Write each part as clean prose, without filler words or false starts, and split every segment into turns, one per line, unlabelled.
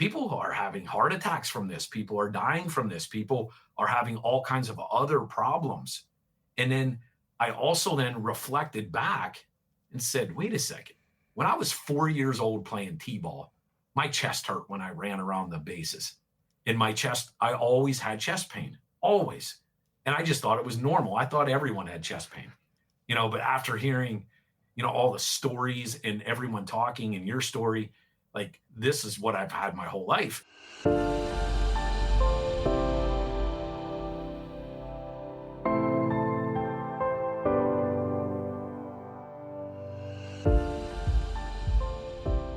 people are having heart attacks from this. People are dying from this. People are having all kinds of other problems. And then I also then reflected back and said, wait a second. When I was 4 years old playing t-ball, my chest hurt when I ran around the bases. In my chest, I always had chest pain, always. And I just thought it was normal. I thought everyone had chest pain, but after hearing, all the stories and everyone talking and your story, like, this is what I've had my whole life.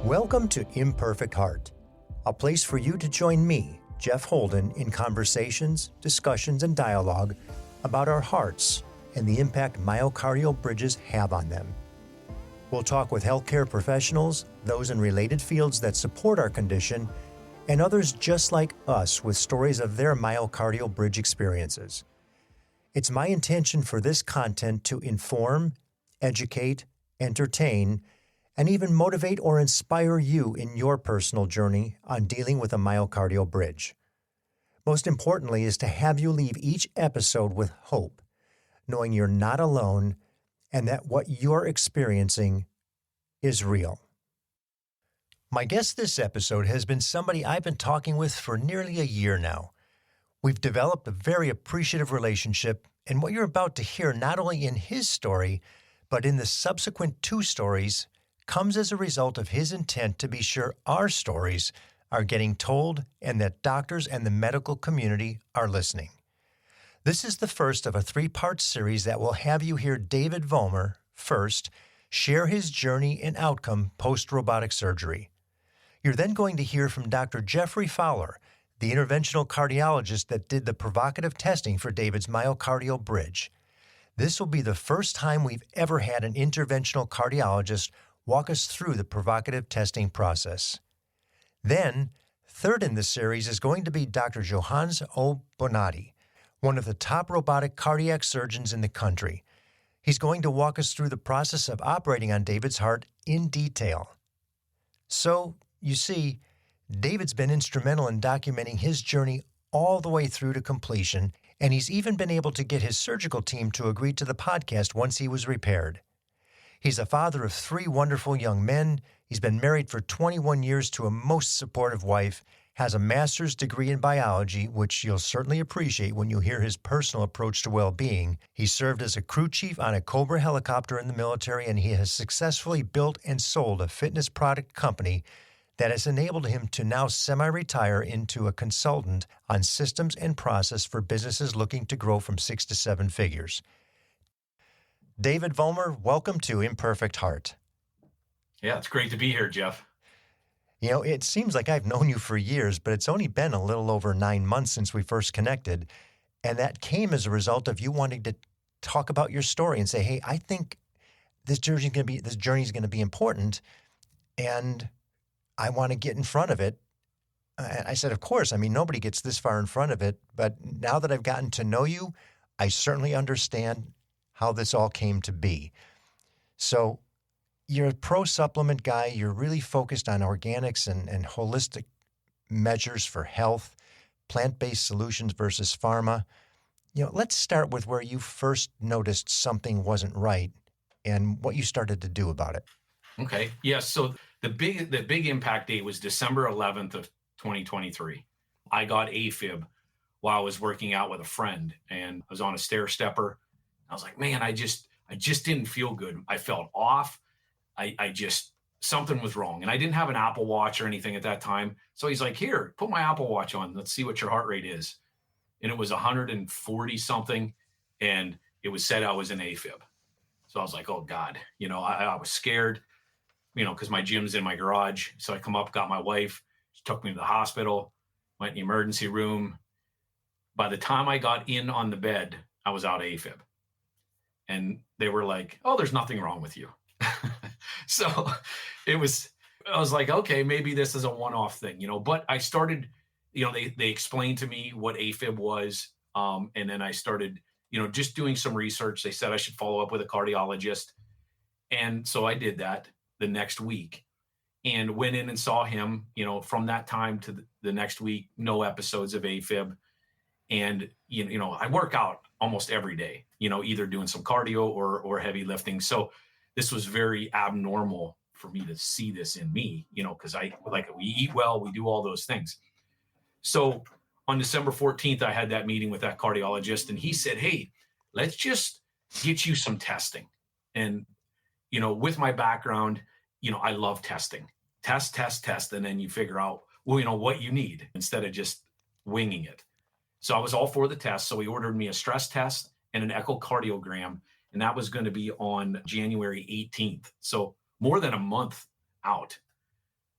Welcome to Imperfect Heart, a place for you to join me, Jeff Holden, in conversations, discussions, and dialogue about our hearts and the impact myocardial bridges have on them. We'll talk with healthcare professionals, those in related fields that support our condition, and others just like us with stories of their myocardial bridge experiences. It's my intention for this content to inform, educate, entertain, and even motivate or inspire you in your personal journey on dealing with a myocardial bridge. Most importantly is to have you leave each episode with hope, knowing you're not alone and that what you're experiencing is real. My guest this episode has been somebody I've been talking with for nearly a year now. We've developed a very appreciative relationship, and what you're about to hear not only in his story, but in the subsequent 2 stories comes as a result of his intent to be sure our stories are getting told and that doctors and the medical community are listening. This is the first of a 3-part series that will have you hear David Vollmer first share his journey and outcome post-robotic surgery. You're then going to hear from Dr. Jeffrey Fowler, the interventional cardiologist that did the provocative testing for David's myocardial bridge. This will be the first time we've ever had an interventional cardiologist walk us through the provocative testing process. Then, third in the series is going to be Dr. Johannes O. Bonatti, one of the top robotic cardiac surgeons in the country. He's going to walk us through the process of operating on David's heart in detail. So, you see, David's been instrumental in documenting his journey all the way through to completion, and he's even been able to get his surgical team to agree to the podcast once he was repaired. He's a father of 3 wonderful young men. He's been married for 21 years to a most supportive wife, has a master's degree in biology, which you'll certainly appreciate when you hear his personal approach to well-being. He served as a crew chief on a Cobra helicopter in the military, and he has successfully built and sold a fitness product company that has enabled him to now semi-retire into a consultant on systems and process for businesses looking to grow from 6 to 7 figures. David Vollmer, welcome to Imperfect Heart.
Yeah, it's great to be here, Jeff.
It seems like I've known you for years, but it's only been a little over 9 months since we first connected. And that came as a result of you wanting to talk about your story and say, hey, I think this journey is going to be important, and I want to get in front of it. And I said, of course. I mean, nobody gets this far in front of it. But now that I've gotten to know you, I certainly understand how this all came to be. So you're a pro supplement guy. You're really focused on organics and holistic measures for health, plant-based solutions versus pharma. Let's start with where you first noticed something wasn't right and what you started to do about it.
Okay. Yeah. So the big impact date was December 11th of 2023. I got AFIB while I was working out with a friend, and I was on a stair stepper. I was like, man, I just didn't feel good. I felt off. Something was wrong. And I didn't have an Apple Watch or anything at that time. So he's like, here, put my Apple Watch on. Let's see what your heart rate is. And it was 140 something. And it was said I was in AFib. So I was like, oh God, I was scared, because my gym's in my garage. So I come up, got my wife, she took me to the hospital, went in the emergency room. By the time I got in on the bed, I was out of AFib. And they were like, oh, there's nothing wrong with you. So I was like, okay, maybe this is a one-off thing, but I started, they explained to me what AFib was. And then I started, just doing some research. They said I should follow up with a cardiologist. And so I did that the next week. and went in and saw him. From that time to the next week, no episodes of AFib. And, I work out almost every day, either doing some cardio or heavy lifting. So this was very abnormal for me to see this in me, because we eat well, we do all those things. So on December 14th, I had that meeting with that cardiologist, and he said, hey, let's just get you some testing. And, with my background, I love testing. Test, and then you figure out, what you need instead of just winging it. So I was all for the test. So he ordered me a stress test and an echocardiogram, and that was going to be on January 18th. So more than a month out.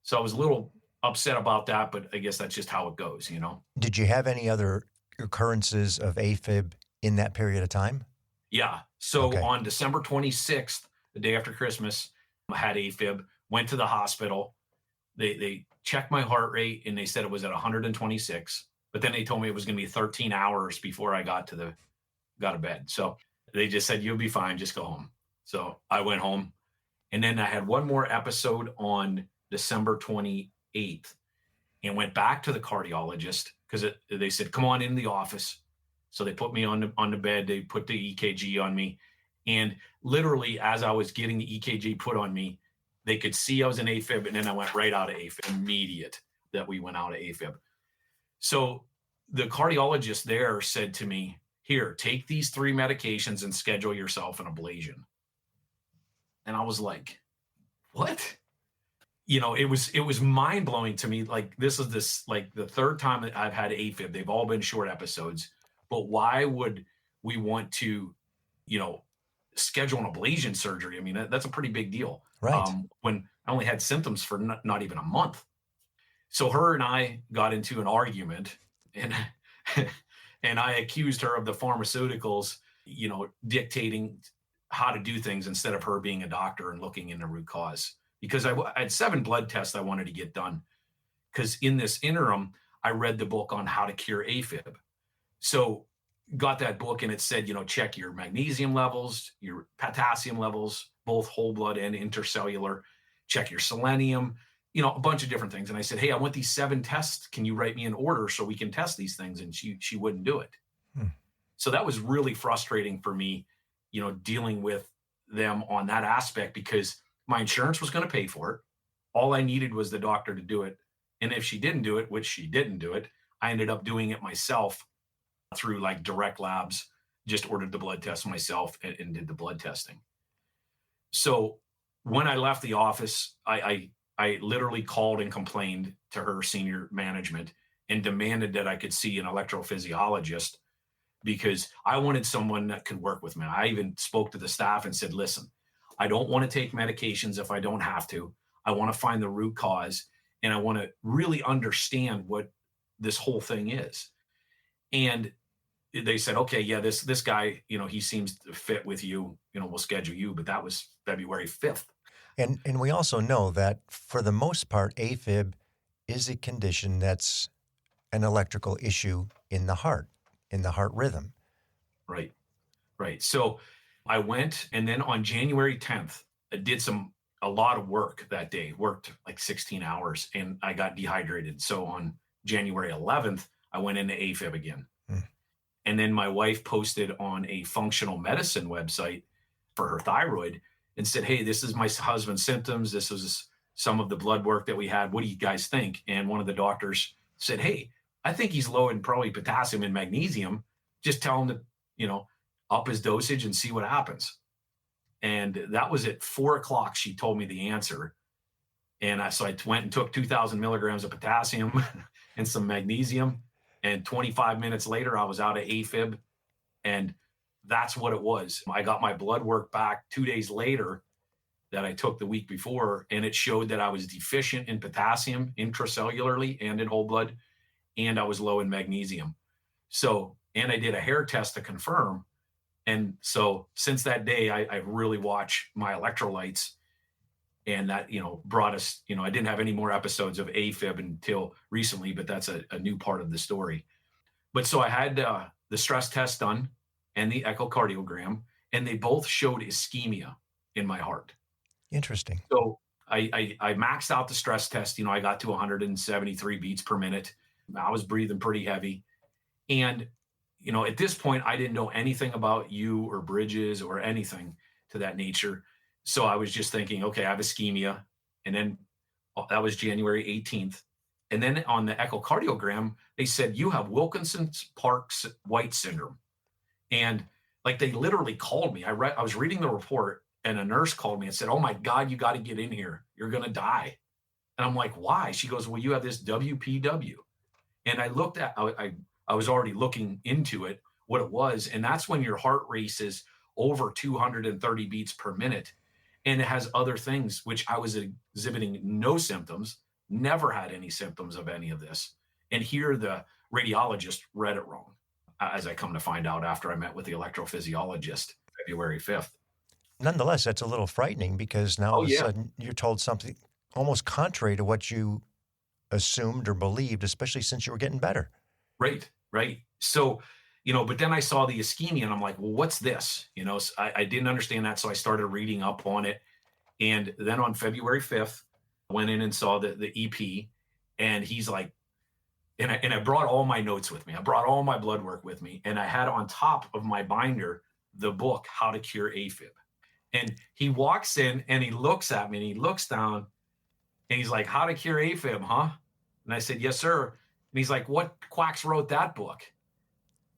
So I was a little upset about that, but I guess that's just how it goes,
Did you have any other occurrences of AFib in that period of time?
Yeah. So
Okay.
On December 26th, the day after Christmas, I had AFib, went to the hospital. They checked my heart rate and they said it was at 126, but then they told me it was going to be 13 hours before I got to bed. So they just said, you'll be fine, just go home. So I went home, and then I had one more episode on December 28th and went back to the cardiologist because they said, come on in the office. So they put me on the bed, they put the EKG on me. And literally as I was getting the EKG put on me, they could see I was in AFib, and then I went right out of AFib, immediate that we went out of AFib. So the cardiologist there said to me, here, take these 3 medications and schedule yourself an ablation. And I was like, what? It was mind blowing to me. Like, this is like the 3rd time that I've had AFib. They've all been short episodes, but why would we want to, schedule an ablation surgery? I mean, that's a pretty big deal.
Right.
When I only had symptoms for not even a month. So her and I got into an argument, and and I accused her of the pharmaceuticals, dictating how to do things instead of her being a doctor and looking into root cause. Because I had 7 blood tests I wanted to get done. Because in this interim, I read the book on how to cure AFib. So got that book, and it said, check your magnesium levels, your potassium levels, both whole blood and intercellular, check your selenium, a bunch of different things. And I said, hey, I want these 7 tests. Can you write me an order so we can test these things? And she wouldn't do it. So that was really frustrating for me, dealing with them on that aspect, because my insurance was going to pay for it. All I needed was the doctor to do it. And if she didn't do it, which she didn't do it, I ended up doing it myself through like direct labs, just ordered the blood test myself and did the blood testing. So when I left the office, I literally called and complained to her senior management and demanded that I could see an electrophysiologist, because I wanted someone that could work with me. I even spoke to the staff and said, listen, I don't want to take medications if I don't have to. I want to find the root cause, and I want to really understand what this whole thing is. And they said, okay, yeah, this guy, he seems to fit with you, we'll schedule you. But that was February 5th.
And we also know that for the most part, AFib is a condition that's an electrical issue in the heart rhythm.
Right. So I went, and then on January 10th, I did a lot of work that day, worked like 16 hours, and I got dehydrated. So on January 11th, I went into AFib again. And then my wife posted on a functional medicine website for her thyroid and said, hey, this is my husband's symptoms. This is some of the blood work that we had. What do you guys think? And one of the doctors said, hey, I think he's low in probably potassium and magnesium. Just tell him to, up his dosage and see what happens. And that was at 4:00. She told me the answer. And so I went and took 2,000 milligrams of potassium and some magnesium. And 25 minutes later, I was out of AFib. And that's what it was. I got my blood work back 2 days later that I took the week before, and it showed that I was deficient in potassium intracellularly and in whole blood, and I was low in magnesium. So, and I did a hair test to confirm. And so since that day, I really watch my electrolytes, and that, brought us, I didn't have any more episodes of AFib until recently, but that's a new part of the story. But so I had the stress test done and the echocardiogram, and they both showed ischemia in my heart.
Interesting.
So I maxed out the stress test. I got to 173 beats per minute. I was breathing pretty heavy. And, at this point, I didn't know anything about you or bridges or anything to that nature. So I was just thinking, okay, I have ischemia. And then that was January 18th. And then on the echocardiogram, they said, you have Wilkinson-Parks-White syndrome. And like, they literally called me. I was reading the report, and a nurse called me and said, oh my God, you got to get in here. You're going to die. And I'm like, why? She goes, well, you have this WPW. And I looked at, I was already looking into it, what it was. And that's when your heart races over 230 beats per minute. And it has other things, which I was exhibiting no symptoms, never had any symptoms of any of this. And here the radiologist read it wrong, as I come to find out after I met with the electrophysiologist February 5th.
Nonetheless, that's a little frightening, because now all of a sudden you're told something almost contrary to what you assumed or believed, especially since you were getting better.
Right. So, but then I saw the ischemia and I'm like, well, what's this? So I didn't understand that. So I started reading up on it. And then on February 5th, I went in and saw the EP, and he's like, and I brought all my notes with me. I brought all my blood work with me. And I had on top of my binder, the book, How to Cure AFIB. And he walks in and he looks at me and he looks down and he's like, How to Cure AFIB, huh? And I said, yes, sir. And he's like, what quacks wrote that book?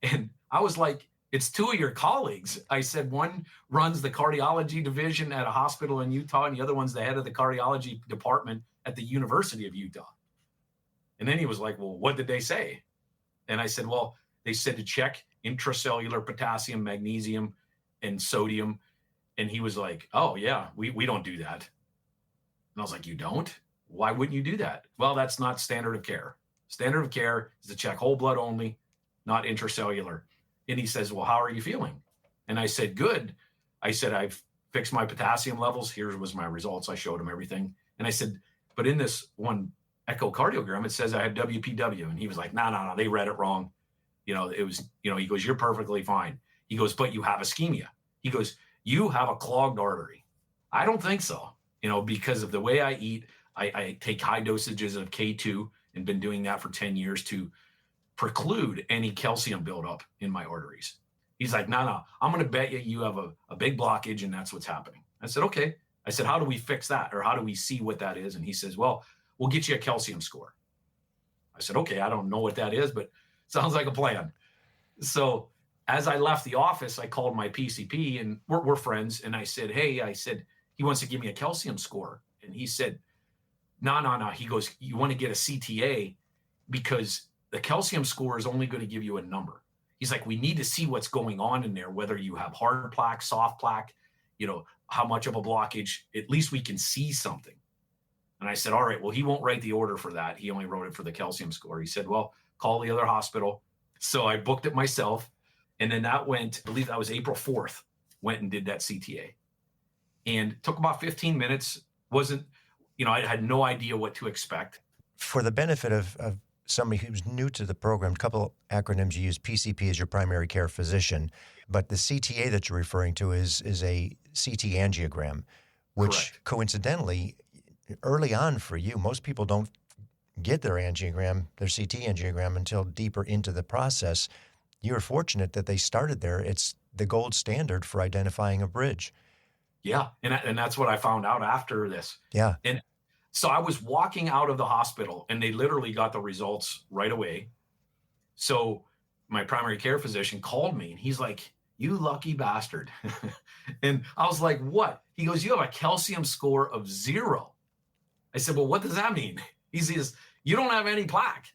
And I was like, it's two of your colleagues. I said, one runs the cardiology division at a hospital in Utah, and the other one's the head of the cardiology department at the University of Utah. And then he was like, well, what did they say? And I said, well, they said to check intracellular potassium, magnesium, and sodium. And he was like, oh, yeah, we don't do that. And I was like, you don't? Why wouldn't you do that? Well, that's not standard of care. Standard of care is to check whole blood only, not intracellular. And he says, well, how are you feeling? And I said, good. I said, I've fixed my potassium levels. Here was my results. I showed him everything. And I said, but in this one echocardiogram, it says I have WPW. And he was like, no, they read it wrong. It was, he goes, you're perfectly fine. He goes, but you have ischemia. He goes, you have a clogged artery. I don't think so, because of the way I eat. I take high dosages of K2 and been doing that for 10 years to preclude any calcium buildup in my arteries. He's like, no, I'm going to bet you have a big blockage, and that's what's happening. I said, okay. I said, how do we fix that? Or how do we see what that is? And he says, well, we'll get you a calcium score. I said, okay, I don't know what that is, but sounds like a plan. So as I left the office, I called my PCP, and we're friends. And I said, hey, he wants to give me a calcium score. And he said, no. He goes, you want to get a CTA because the calcium score is only going to give you a number. He's like, we need to see what's going on in there, whether you have hard plaque, soft plaque, how much of a blockage. At least we can see something. And I said, all right, well, he won't write the order for that. He only wrote it for the calcium score. He said, well, call the other hospital. So I booked it myself. And then that went, I believe that was April 4th, went and did that CTA. And it took about 15 minutes. I had no idea what to expect.
For the benefit of somebody who's new to the program, a couple acronyms you use. PCP is your primary care physician, but the CTA that you're referring to is a CT angiogram, which
Correct.
Coincidentally, early on for you, most people don't get their CT angiogram until deeper into the process. You're fortunate that they started there. It's the gold standard for identifying a bridge.
Yeah, and that's what I found out after this.
Yeah.
And so I was walking out of the hospital, and they literally got the results right away. So my primary care physician called me, and he's like, you lucky bastard. And I was like, what? He goes, you have a calcium score of 0. I said, well, what does that mean? He says, you don't have any plaque.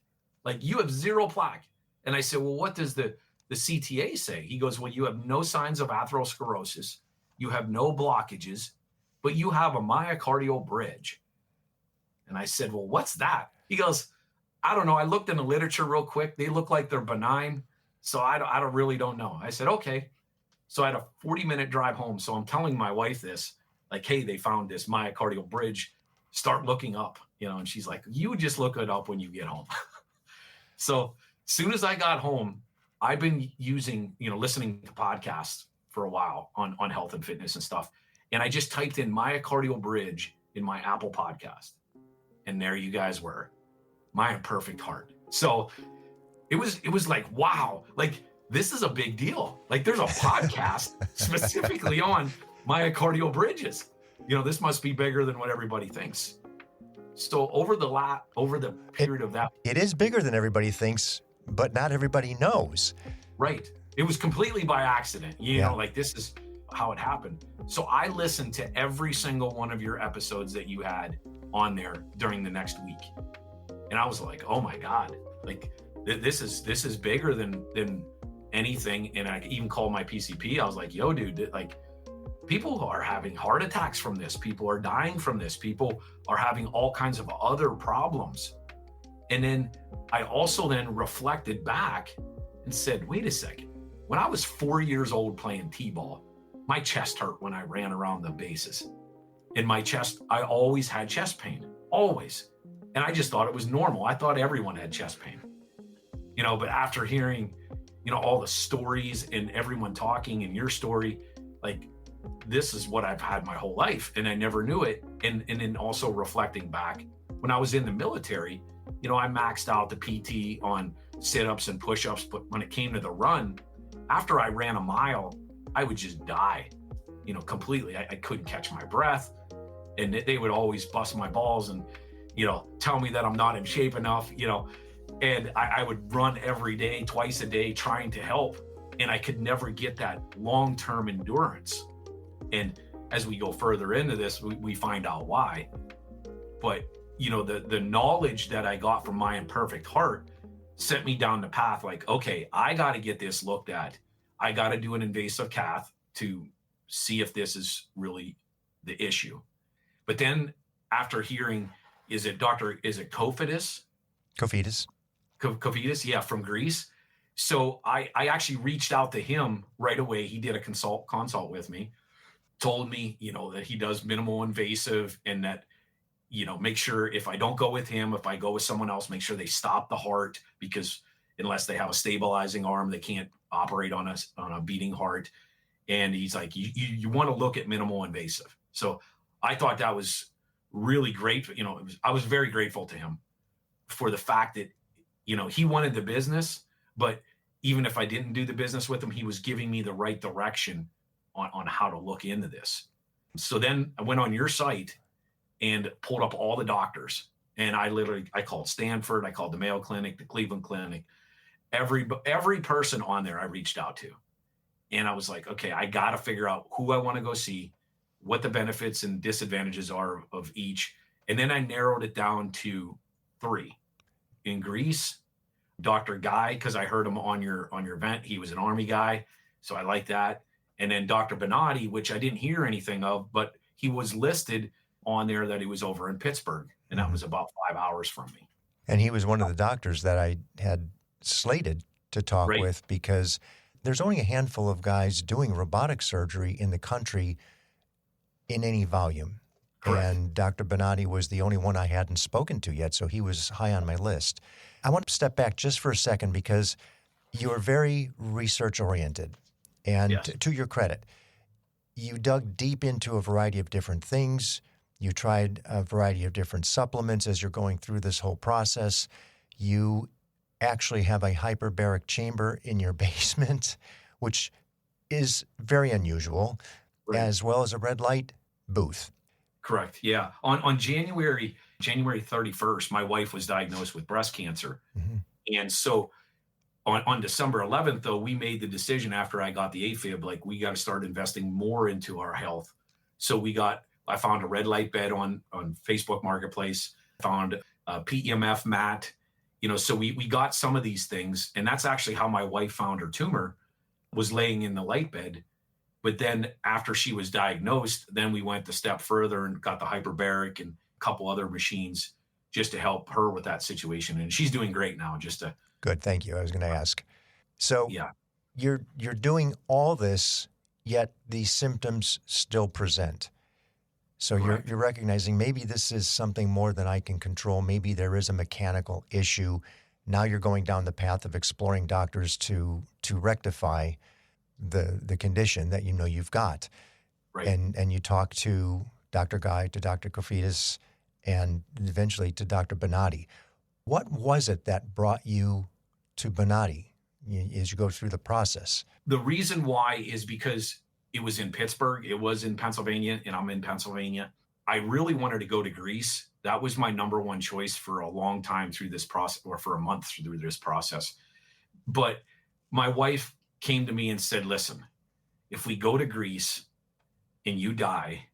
Like, you have 0 plaque. And I said, well, what does the CTA say? He goes, well, you have no signs of atherosclerosis. You have no blockages, but you have a myocardial bridge. And I said, well, what's that? He goes, I don't know. I looked in the literature real quick. They look like they're benign. So I really don't know. I said, okay. So I had a 40-minute drive home. So I'm telling my wife this, like, hey, they found this myocardial bridge. Start looking up, and she's like, you just look it up when you get home. So as soon as I got home, I've been using, listening to podcasts for a while on health and fitness and stuff. And I just typed in myocardial bridge in my Apple podcast. And there you guys were, My Imperfect Heart. So it was like, wow, like this is a big deal. Like there's a podcast specifically on myocardial bridges. This must be bigger than what everybody thinks. So over the period of that.
It is bigger than everybody thinks, but not everybody knows.
Right. It was completely by accident. Like this is how it happened. So I listened to every single one of your episodes that you had on there during the next week. And I was like, oh my God, like this is bigger than anything. And I even called my PCP. I was like, yo, dude, like people are having heart attacks from this. People are dying from this. People are having all kinds of other problems. And then I also then reflected back and said, wait a second. When I was 4 years old playing t-ball, my chest hurt when I ran around the bases. In my chest, I always had chest pain, always. And I just thought it was normal. I thought everyone had chest pain, but after hearing, all the stories and everyone talking and your story, like this is what I've had my whole life and I never knew it. And then also reflecting back when I was in the military, I maxed out the PT on sit-ups and push-ups, but when it came to the run, after I ran a mile, I would just die, completely. I couldn't catch my breath, and they would always bust my balls and, tell me that I'm not in shape enough, and I would run every day, twice a day, trying to help, and I could never get that long-term endurance. And as we go further into this, we find out why. But, the knowledge that I got from My Imperfect Heart sent me down the path like, okay, I got to get this looked at. I got to do an invasive cath to see if this is really the issue. But then after hearing, is it Kofidis? Kofidis, yeah, from Greece. So I actually reached out to him right away. He did a consult with me, told me, that he does minimal invasive and that, make sure if I don't go with him, if I go with someone else, make sure they stop the heart, because unless they have a stabilizing arm, they can't operate on a beating heart. And he's like, you want to look at minimal invasive. So I thought that was really great. I was very grateful to him for the fact that, he wanted the business, but even if I didn't do the business with him, he was giving me the right direction on how to look into this. So then I went on your site and pulled up all the doctors. And I called Stanford, I called the Mayo Clinic, the Cleveland Clinic, every person on there I reached out to. And I was like, okay, I got to figure out who I want to go see, what the benefits and disadvantages are of each. And then I narrowed it down to 3. In Greece, Dr. Guy, because I heard him on your event. He was an Army guy, so I like that. And then Dr. Bonatti, which I didn't hear anything of, but he was listed on there that he was over in Pittsburgh, and that was about 5 hours from me.
And he was one of the doctors that I had slated to talk with, because there's only a handful of guys doing robotic surgery in the country in any volume.
Correct.
And Dr. Bonatti was the only one I hadn't spoken to yet, so he was high on my list. I want to step back just for a second, because you are very research-oriented. And
yes.
To your credit, you dug deep into a variety of different things. You tried a variety of different supplements as you're going through this whole process. You actually have a hyperbaric chamber in your basement, which is very unusual, as well as a red light booth.
Correct. Yeah. On January 31st, my wife was diagnosed with breast cancer. Mm-hmm. And so on December 11th, though, we made the decision after I got the AFIB, like we got to start investing more into our health. So I found a red light bed on Facebook Marketplace, found a PEMF mat, so we got some of these things. And that's actually how my wife found her tumor, was laying in the light bed. But then after she was diagnosed, then we went a step further and got the hyperbaric and a couple other machines just to help her with that situation. And she's doing great now.
Good. Thank you. I was going to ask. So
yeah,
you're doing all this, yet these symptoms still present. So you're recognizing maybe this is something more than I can control. Maybe there is a mechanical issue. Now you're going down the path of exploring doctors to rectify the condition that you've got.
Right.
And you talk to Dr. Guy to Dr. Kofidis and eventually to Dr. Bonatti. What was it that brought you to Bonatti as you go through the process?
The reason why is because it was in Pittsburgh, it was in Pennsylvania, and I'm in Pennsylvania. I really wanted to go to Greece. That was my number one choice for a long time through this process, or for a month through this process. But my wife came to me and said, listen, if we go to Greece and you die,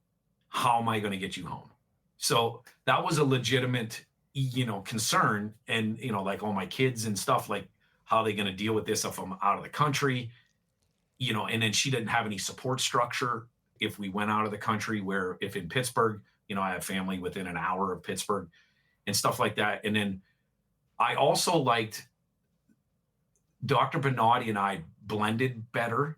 how am I going to get you home? So that was a legitimate, concern. And, like all my kids and stuff, like, how are they going to deal with this if I'm out of the country? And then she didn't have any support structure if we went out of the country, where if in Pittsburgh, I have family within an hour of Pittsburgh and stuff like that. And then I also liked Dr. Bonatti and I blended better.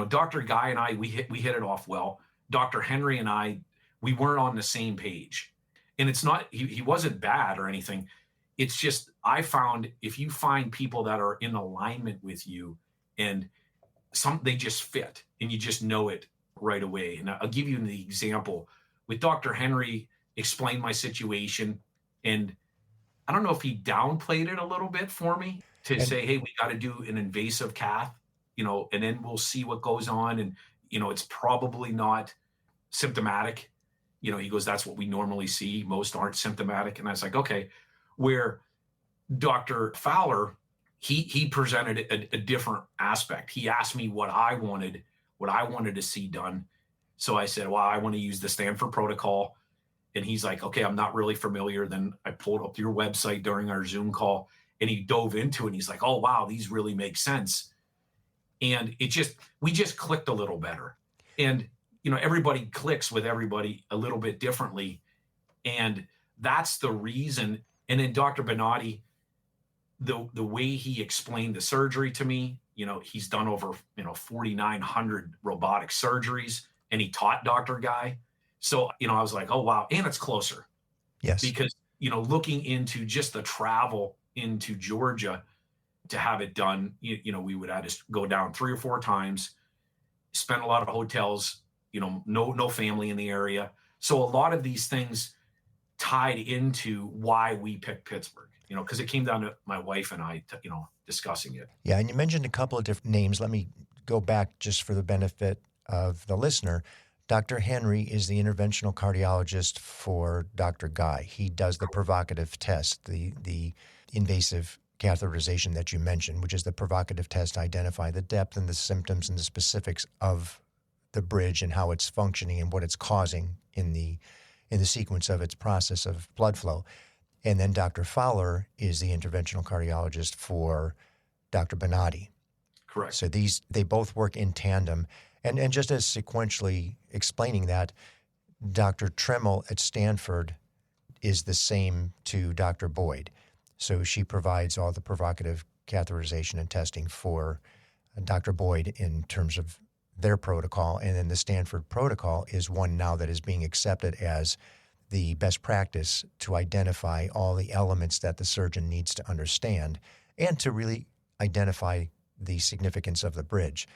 Dr. Guy and I, we hit it off well. Dr. Henry and I, we weren't on the same page. And it's not, he wasn't bad or anything. It's just, I found if you find people that are in alignment with you and they just fit and you just know it right away. And I'll give you the example with Dr. Henry, explained my situation. And I don't know if he downplayed it a little bit for me to say, hey, we got to do an invasive cath, and then we'll see what goes on. And, it's probably not symptomatic. He goes, that's what we normally see. Most aren't symptomatic. And I was like, okay. Where Dr. Fowler, he presented a different aspect. He asked me what I wanted to see done. So I said, well, I want to use the Stanford protocol. And he's like, okay, I'm not really familiar. Then I pulled up your website during our Zoom call and he dove into it. And he's like, oh, wow, these really make sense. And we just clicked a little better. And, everybody clicks with everybody a little bit differently. And that's the reason. And then Dr. Bonatti, the way he explained the surgery to me, he's done over, 4,900 robotic surgeries, and he taught Dr. Guy. So, I was like, oh, wow. And it's closer.
Yes.
Because, looking into just the travel into Georgia to have it done, we would have to go down 3 or 4 times, spend a lot of hotels, no family in the area. So a lot of these things tied into why we picked Pittsburgh, because it came down to my wife and I, discussing it.
Yeah. And you mentioned a couple of different names. Let me go back just for the benefit of the listener. Dr. Henry is the interventional cardiologist for Dr. Guy. He does the provocative test, the invasive catheterization that you mentioned, which is the provocative test to identify the depth and the symptoms and the specifics of the bridge and how it's functioning and what it's causing in the sequence of its process of blood flow. And then Dr. Fowler is the interventional cardiologist for Dr. Bonatti.
Correct.
So they both work in tandem. And just as sequentially explaining that, Dr. Tremmel at Stanford is the same to Dr. Boyd. So she provides all the provocative catheterization and testing for Dr. Boyd in terms of their protocol. And then the Stanford protocol is one now that is being accepted as the best practice to identify all the elements that the surgeon needs to understand and to really identify the significance of the bridge.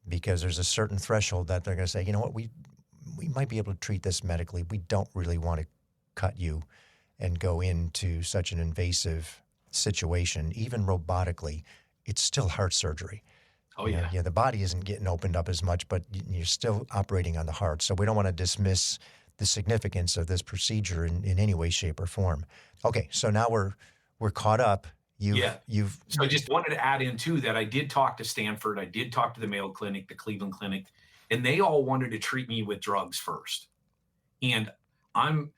Because there's a certain threshold that they're going to say, you know what, we might be able to treat this medically. We don't really want to cut you and go into such an invasive situation. Even robotically, it's still heart surgery.
Oh, yeah.
Yeah, the body isn't getting opened up as much, but you're still operating on the heart. So we don't want to dismiss the significance of this procedure in any way, shape, or form. Okay, so now we're caught up. So I just wanted to add in too that I did talk to Stanford, I did talk to the Mayo Clinic, the Cleveland Clinic, and they all wanted to treat me with drugs first. And I'm,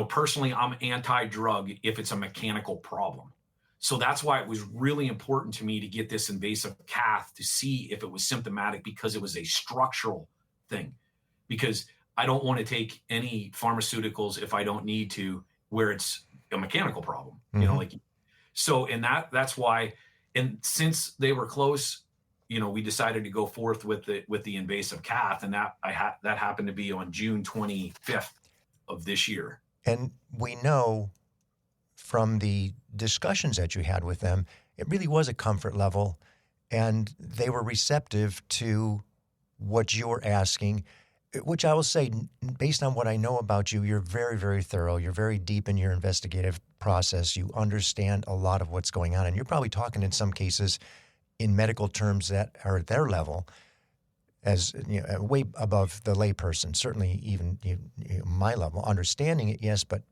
personally, I'm anti-drug if it's a mechanical problem. So that's why it was really important to me to get this invasive cath to see if it was symptomatic, because it was a structural thing. Because I don't want to take any pharmaceuticals if I don't need to, where it's a mechanical problem, Mm-hmm.
So, and that's why, and since they were close, we decided to go forth with the invasive cath, and that happened to be on June 25th of this year.
And we know from the discussions that you had with them, it really was a comfort level, and they were receptive to what you're asking. which I will say, based on what I know about you, you're very, very thorough. You're very deep in your investigative process. You understand a lot of what's going on. And you're probably talking in some cases in medical terms that are at their level, as way above the layperson, certainly even my level. Understanding it, yes, but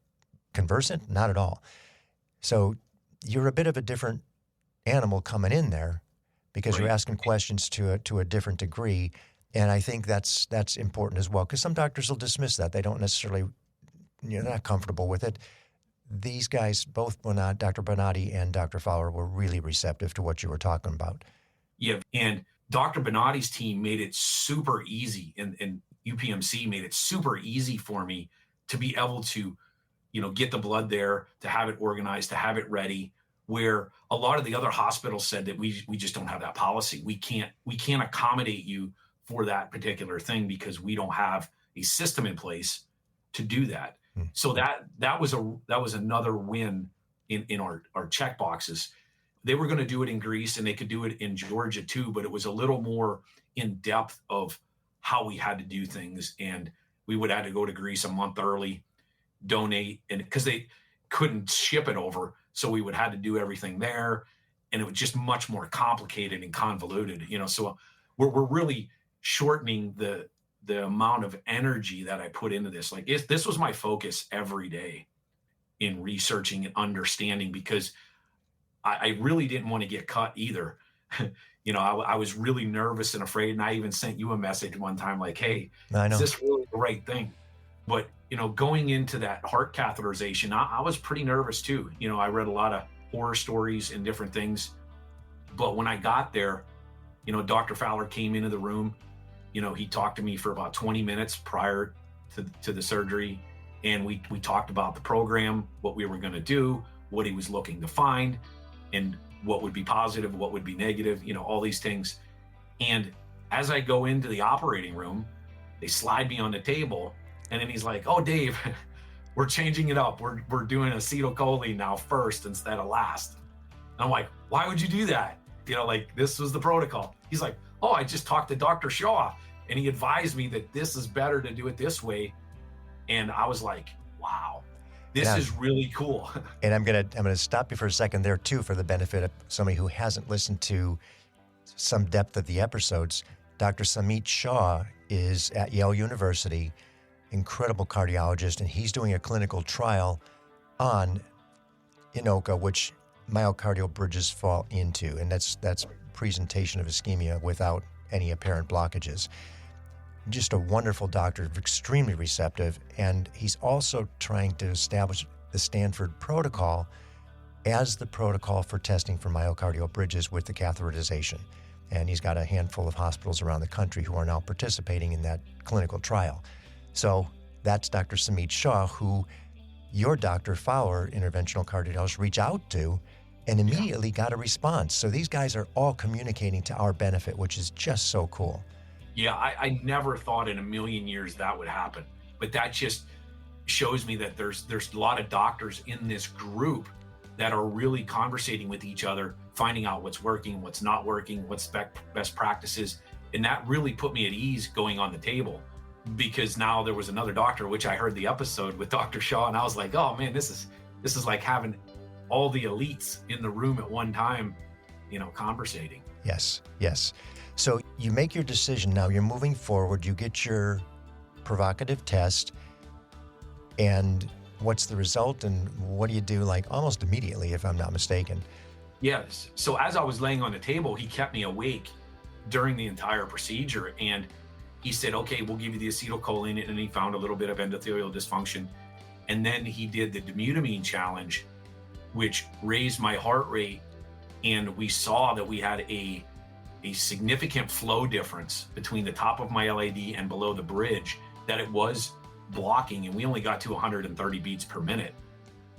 conversant, not at all. So you're a bit of a different animal coming in there because you're asking questions to a different degree. And I think that's important as well, because some doctors will dismiss that. They don't necessarily, they're not comfortable with it. These guys, both Dr. Bonatti and Dr. Fowler, were really receptive to what you were talking about.
Yeah, and Dr. Bonatti's team made it super easy, and UPMC made it super easy for me to be able to, get the blood there, to have it organized, to have it ready, where a lot of the other hospitals said that we just don't have that policy. We can't accommodate you for that particular thing because we don't have a system in place to do that. So that was another win in our check boxes. They were going to do it in Greece and they could do it in Georgia too, but it was a little more in depth of how we had to do things. And we would have to go to Greece a month early, donate, and because they couldn't ship it over. So we would have to do everything there. And it was just much more complicated and convoluted, so we're really shortening the amount of energy that I put into this. Like this was my focus every day in researching and understanding, because I really didn't want to get cut either. I was really nervous and afraid. And I even sent you a message one time like, hey, is this really the right thing? But, going into that heart catheterization, I was pretty nervous too. I read a lot of horror stories and different things. But when I got there, Dr. Fowler came into the room. He talked to me for about 20 minutes prior to the surgery. And we talked about the program, what we were going to do, what he was looking to find, and what would be positive, what would be negative, all these things. And as I go into the operating room, they slide me on the table, and then he's like, oh, Dave, we're changing it up. We're doing acetylcholine now first instead of last. And I'm like, why would you do that? This was the protocol. He's like, oh, I just talked to Dr. Shaw, and he advised me that this is better to do it this way. And I was like, wow, this is really cool.
And I'm gonna stop you for a second there too, for the benefit of somebody who hasn't listened to some depth of the episodes. Dr. Samit Shah is at Yale University, incredible cardiologist, and he's doing a clinical trial on INOCA, which myocardial bridges fall into, and that's presentation of ischemia without any apparent blockages. Just a wonderful doctor, extremely receptive, and he's also trying to establish the Stanford protocol as the protocol for testing for myocardial bridges with the catheterization. And he's got a handful of hospitals around the country who are now participating in that clinical trial. So that's Dr. Samit Shah, who your Dr. Fowler, interventional cardiologist, reached out to and immediately got a response. So these guys are all communicating to our benefit, which is just so cool.
Yeah, I never thought in a million years that would happen. But that just shows me that there's a lot of doctors in this group that are really conversating with each other, finding out what's working, what's not working, what's best practices. And that really put me at ease going on the table, because now there was another doctor, which I heard the episode with Dr. Shaw, and I was like, oh man, this is like having all the elites in the room at one time, conversating.
Yes. So you make your decision now, you're moving forward, you get your provocative test, and what's the result, and what do you do almost immediately, if I'm not mistaken?
Yes. So as I was laying on the table, he kept me awake during the entire procedure, and he said, okay, we'll give you the acetylcholine, and he found a little bit of endothelial dysfunction. And then he did the demutamine challenge, which raised my heart rate, and we saw that we had a significant flow difference between the top of my LAD and below the bridge, that it was blocking, and we only got to 130 beats per minute.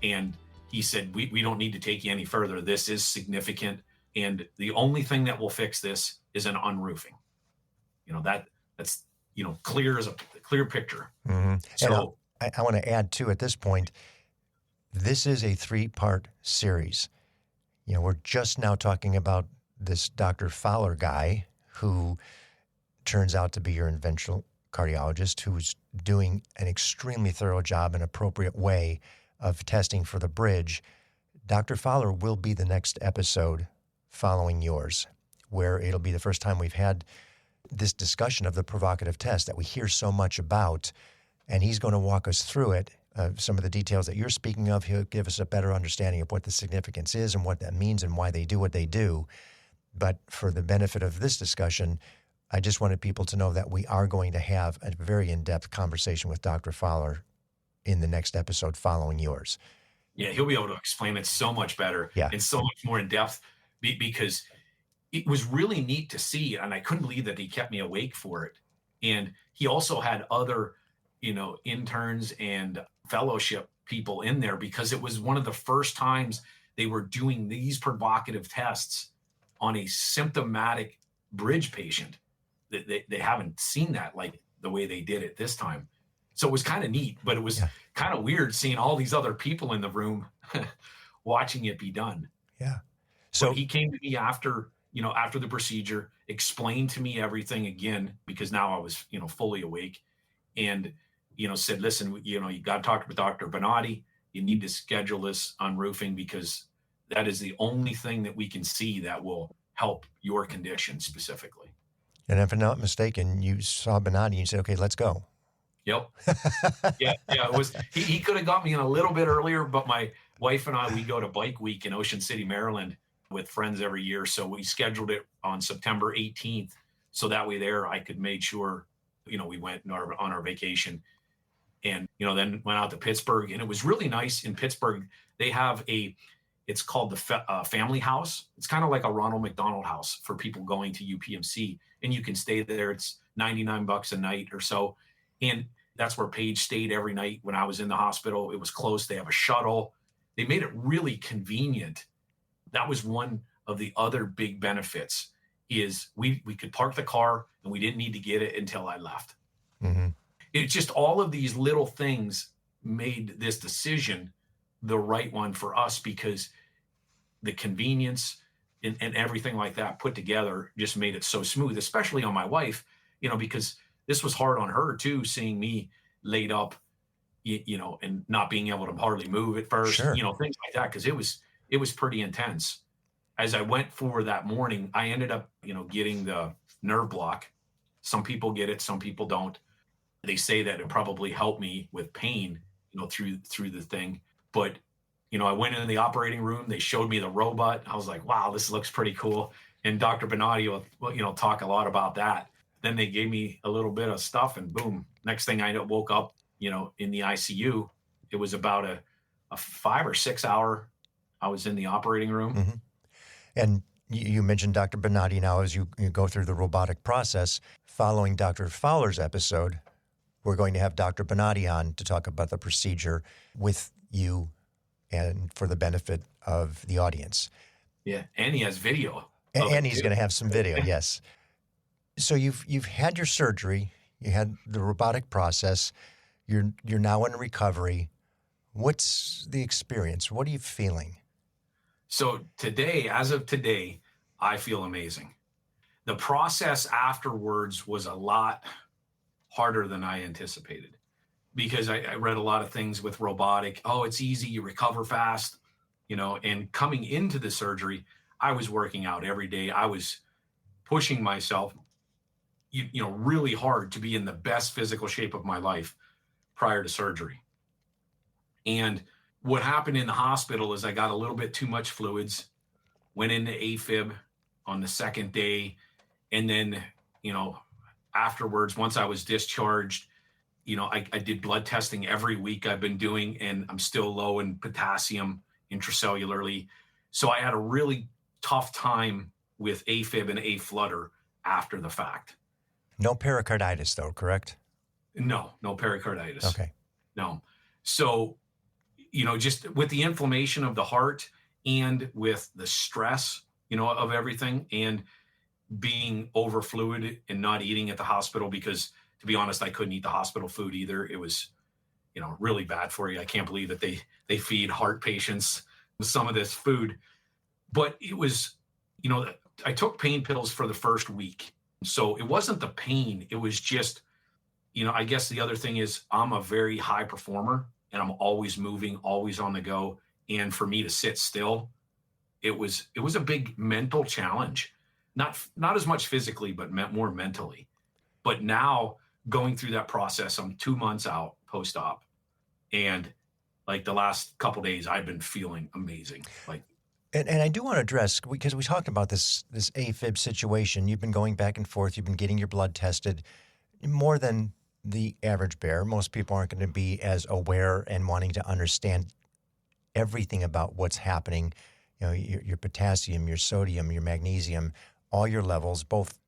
And he said, we don't need to take you any further. This is significant, and the only thing that will fix this is an unroofing. That's clear as a clear picture.
Mm-hmm.
So
I want to add too, at this point, this is a 3-part series. We're just now talking about this Dr. Fowler guy, who turns out to be your interventional cardiologist who's doing an extremely thorough job and appropriate way of testing for the bridge. Dr. Fowler will be the next episode following yours, where it'll be the first time we've had this discussion of the provocative test that we hear so much about, and he's going to walk us through it. Some of the details that you're speaking of, he'll give us a better understanding of what the significance is and what that means and why they do what they do. But for the benefit of this discussion, I just wanted people to know that we are going to have a very in-depth conversation with Dr. Fowler in the next episode following yours.
Yeah, he'll be able to explain it so much better and so much more in depth because it was really neat to see, and I couldn't believe that he kept me awake for it. And he also had other, interns and fellowship people in there because it was one of the first times they were doing these provocative tests on a symptomatic bridge patient. They haven't seen that like the way they did it this time. So it was kind of neat, but it was kind of weird seeing all these other people in the room watching it be done.
Yeah. So
but he came to me after the procedure, explained to me everything again, because now I was, fully awake, and, said, listen, you got to talk to Dr. Bonatti. You need to schedule this unroofing because that is the only thing that we can see that will help your condition specifically.
And if I'm not mistaken, you saw Bonatti and you said, okay, let's go.
Yep. Yeah. It was, he could have got me in a little bit earlier, but my wife and I, we go to Bike Week in Ocean City, Maryland with friends every year. So we scheduled it on September 18th. So that way there, I could make sure, we went on our vacation and, then went out to Pittsburgh, and it was really nice in Pittsburgh. They have it's called the Family House. It's kind of like a Ronald McDonald House for people going to UPMC, and you can stay there. It's $99 a night or so. And that's where Paige stayed every night when I was in the hospital. It was close. They have a shuttle. They made it really convenient. That was one of the other big benefits is we could park the car and we didn't need to get it until I left.
Mm-hmm.
It's just all of these little things made this decision the right one for us because the convenience and everything like that put together just made it so smooth, especially on my wife, because this was hard on her too, seeing me laid up, and not being able to hardly move at first,
Sure.
Things like that. Cause it was pretty intense. As I went for that morning, I ended up, getting the nerve block. Some people get it, some people don't. They say that it probably helped me with pain, through the thing. But, I went into the operating room, they showed me the robot. I was like, wow, this looks pretty cool. And Dr. Bonatti will, talk a lot about that. Then they gave me a little bit of stuff and boom, next thing I woke up, in the ICU. It was about a 5 or 6 hour, I was in the operating room.
Mm-hmm. And you mentioned Dr. Bonatti now as you go through the robotic process. Following Dr. Fowler's episode, we're going to have Dr. Bonatti on to talk about the procedure with you and for the benefit of the audience.
Yeah, and he has video.
And he's going to have some video, yes. So you've had your surgery, you had the robotic process, you're now in recovery. What's the experience? What are you feeling?
So as of today, I feel amazing. The process afterwards was a lot harder than I anticipated because I read a lot of things with robotic. Oh, it's easy, you recover fast, and coming into the surgery, I was working out every day. I was pushing myself, really hard to be in the best physical shape of my life prior to surgery. And what happened in the hospital is I got a little bit too much fluids, went into AFIB on the second day. And then, afterwards, once I was discharged, I did blood testing every week I've been doing, and I'm still low in potassium intracellularly. So I had a really tough time with AFib and aflutter after the fact.
No pericarditis though, correct?
No pericarditis.
Okay.
No. So, just with the inflammation of the heart and with the stress, of everything and being over fluid and not eating at the hospital, because to be honest, I couldn't eat the hospital food either. It was, really bad for you. I can't believe that they feed heart patients some of this food, but it was, I took pain pills for the first week. So it wasn't the pain. It was just I guess the other thing is I'm a very high performer and I'm always moving, always on the go. And for me to sit still, it was a big mental challenge, not as much physically, but more mentally. But now going through that process, I'm 2 months out post-op, and like the last couple days, I've been feeling amazing. Like,
And I do want to address, because we talked about this AFib situation. You've been going back and forth. You've been getting your blood tested more than the average bear. Most people aren't going to be as aware and wanting to understand everything about what's happening. Your potassium, your sodium, your magnesium, all your levels, both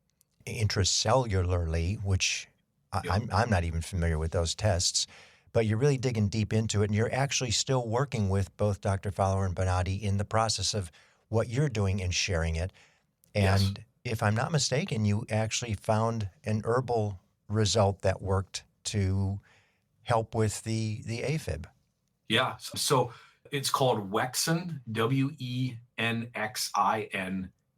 intracellularly, which I'm not even familiar with those tests, but you're really digging deep into it, and you're actually still working with both Dr. Fowler and Bonatti in the process of what you're doing and sharing it. And if I'm not mistaken, you actually found an herbal result that worked to help with the AFib.
Yeah. So it's called Wexin, Wenxin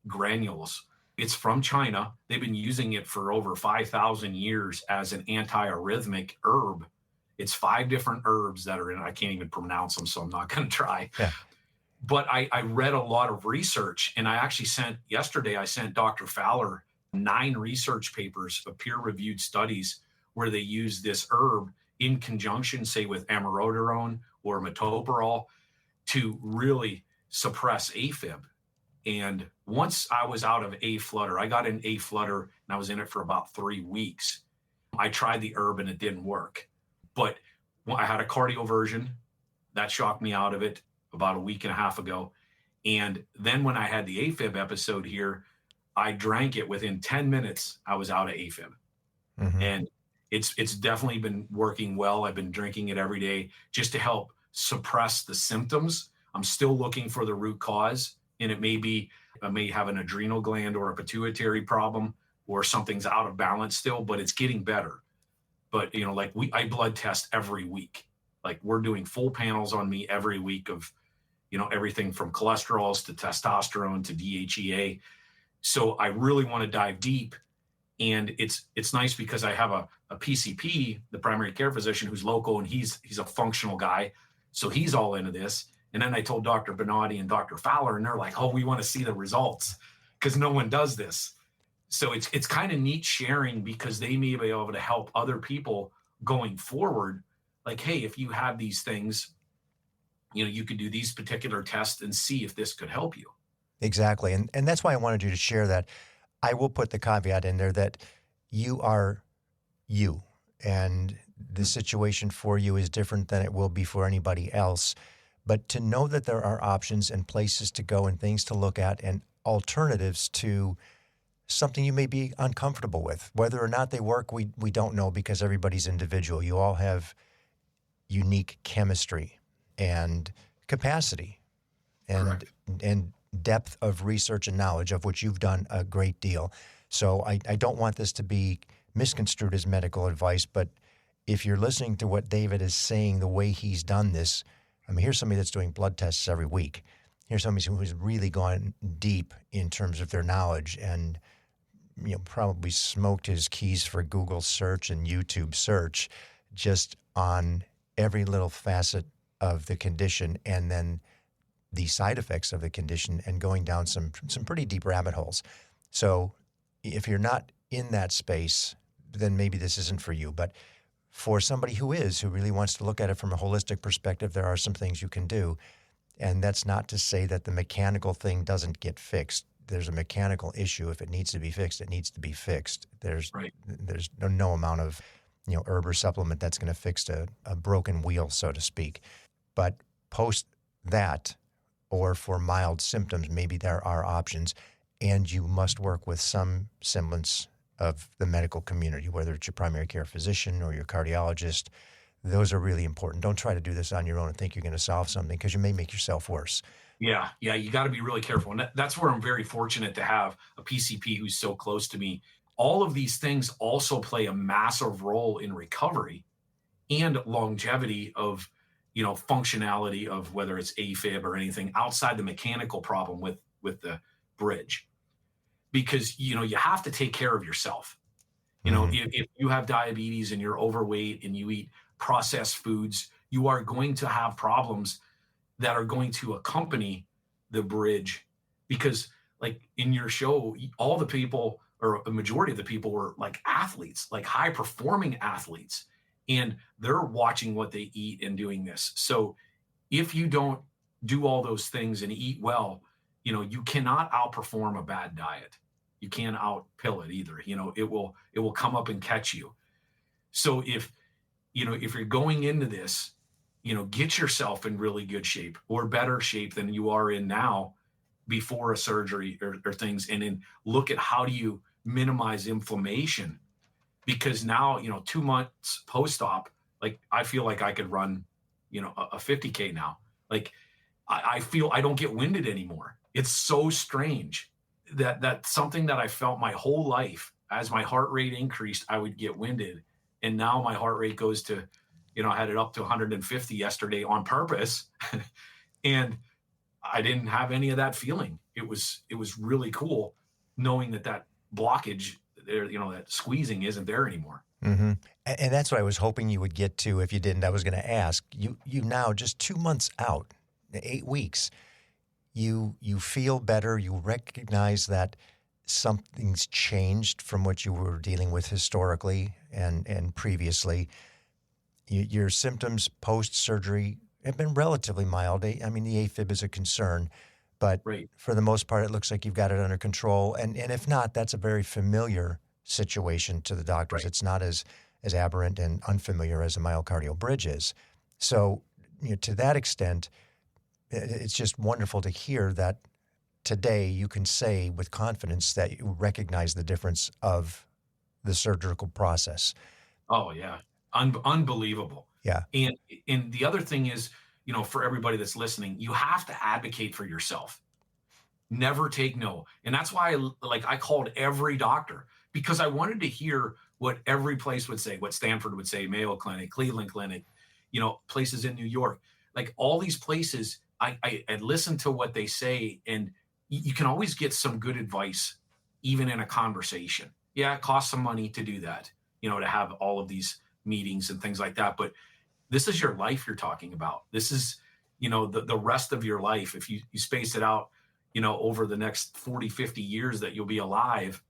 granules. It's from China. They've been using it for over 5,000 years as an antiarrhythmic herb. It's 5 different herbs that are in it. I can't even pronounce them, so I'm not going to try.
Yeah.
But I read a lot of research, and I sent Dr. Fowler 9 research papers of peer-reviewed studies where they use this herb in conjunction, say, with amiodarone or metoprolol to really suppress AFib. And once I was out of A flutter, I got an A flutter and I was in it for about 3 weeks. I tried the herb and it didn't work. But I had a cardioversion that shocked me out of it about a week and a half ago. And then when I had the AFib episode here, I drank it. Within 10 minutes, I was out of AFib. Mm-hmm. And it's definitely been working well. I've been drinking it every day just to help suppress the symptoms. I'm still looking for the root cause. And it may be, I may have an adrenal gland or a pituitary problem or something's out of balance still, but it's getting better. But, I blood test every week. Like, we're doing full panels on me every week of, everything from cholesterols to testosterone to DHEA. So I really want to dive deep. And it's nice because I have a PCP, the primary care physician, who's local, and he's a functional guy. So he's all into this. And then I told Dr. Bonatti and Dr. Fowler, and they're like, oh, we want to see the results because no one does this. So it's kind of neat sharing because they may be able to help other people going forward. Like, hey, if you have these things, you could do these particular tests and see if this could help you.
Exactly. And that's why I wanted you to share that. I will put the caveat in there that you are you, and the situation for you is different than it will be for anybody else. But to know that there are options and places to go and things to look at and alternatives to something you may be uncomfortable with. Whether or not they work, we don't know because everybody's individual. You all have unique chemistry and capacity and depth of research and knowledge, of which you've done a great deal. So I don't want this to be misconstrued as medical advice, but if you're listening to what David is saying, the way he's done this, here's somebody that's doing blood tests every week. Here's somebody who's really gone deep in terms of their knowledge and probably smoked his keys for Google search and YouTube search just on every little facet of the condition and then the side effects of the condition and going down some pretty deep rabbit holes. So if you're not in that space, then maybe this isn't for you. But for somebody who really wants to look at it from a holistic perspective, there are some things you can do. And that's not to say that the mechanical thing doesn't get fixed. There's a mechanical issue. If it needs to be fixed, it needs to be fixed. There's no amount of herb or supplement that's going to fix a broken wheel, so to speak. But post that, or for mild symptoms, maybe there are options, and you must work with some semblance of the medical community, whether it's your primary care physician or your cardiologist. Those are really important. Don't try to do this on your own and think you're going to solve something because you may make yourself worse.
Yeah, you got to be really careful. And that's where I'm very fortunate to have a PCP who's so close to me. All of these things also play a massive role in recovery and longevity of, functionality of whether it's AFib or anything outside the mechanical problem with the bridge. Because, you have to take care of yourself.
Mhm.
If you have diabetes and you're overweight and you eat processed foods, you are going to have problems that are going to accompany the bridge because like in your show, all the people or a majority of the people were like athletes, like high performing athletes, and they're watching what they eat and doing this. So if you don't do all those things and eat well, you cannot outperform a bad diet. You can't outpill it either. It will come up and catch you. So if you're going into this, get yourself in really good shape or better shape than you are in now before a surgery or things, and then look at how do you minimize inflammation because now 2 months post-op, like I feel like I could run a 50K now. Like I feel I don't get winded anymore. It's so strange that's something that I felt my whole life. As my heart rate increased, I would get winded, and now my heart rate goes to I had it up to 150 yesterday on purpose. And I didn't have any of that feeling. It was really cool knowing that blockage there, that squeezing isn't there anymore.
Hmm. And that's what I was hoping you would get to. If you didn't, I was going to ask you. You now just 2 months out, 8 weeks. You feel better. You recognize that something's changed from what you were dealing with historically and previously. Your symptoms post-surgery have been relatively mild. I mean, the AFib is a concern, but
Right.
for the most part, it looks like you've got it under control. And if not, that's a very familiar situation to the doctors.
Right.
It's not as aberrant and unfamiliar as a myocardial bridge is. So, to that extent, it's just wonderful to hear that today you can say with confidence that you recognize the difference of the surgical process.
Oh yeah. Unbelievable.
Yeah.
And the other thing is, for everybody that's listening, you have to advocate for yourself. Never take no. And that's why I called every doctor because I wanted to hear what every place would say, what Stanford would say, Mayo Clinic, Cleveland Clinic, places in New York, like all these places. I listen to what they say, and you can always get some good advice, even in a conversation. Yeah, it costs some money to do that, to have all of these meetings and things like that. But this is your life you're talking about. This is, the rest of your life. If you space it out, over the next 40, 50 years that you'll be alive,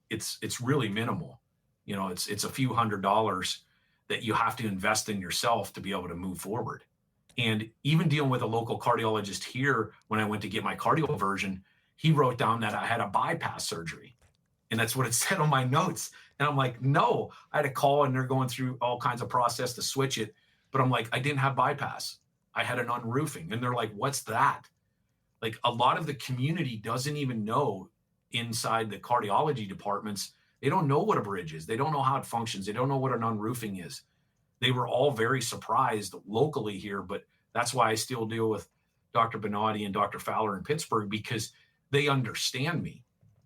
it's really minimal. It's a few $100s that you have to invest in yourself to be able to move forward. And even dealing with a local cardiologist here, when I went to get my cardioversion, he wrote down that I had a bypass surgery. And that's what it said on my notes. And I'm like, no, I had a call and they're going through all kinds of process to switch it. But I'm like, I didn't have bypass. I had an unroofing. And they're like, what's that? Like a lot of the community doesn't even know inside the cardiology departments. They don't know what a bridge is. They don't know how it functions. They don't know what an unroofing is. They were all very surprised locally here, but that's why I still deal with Dr. Benatti and Dr. Fowler in Pittsburgh because they understand me,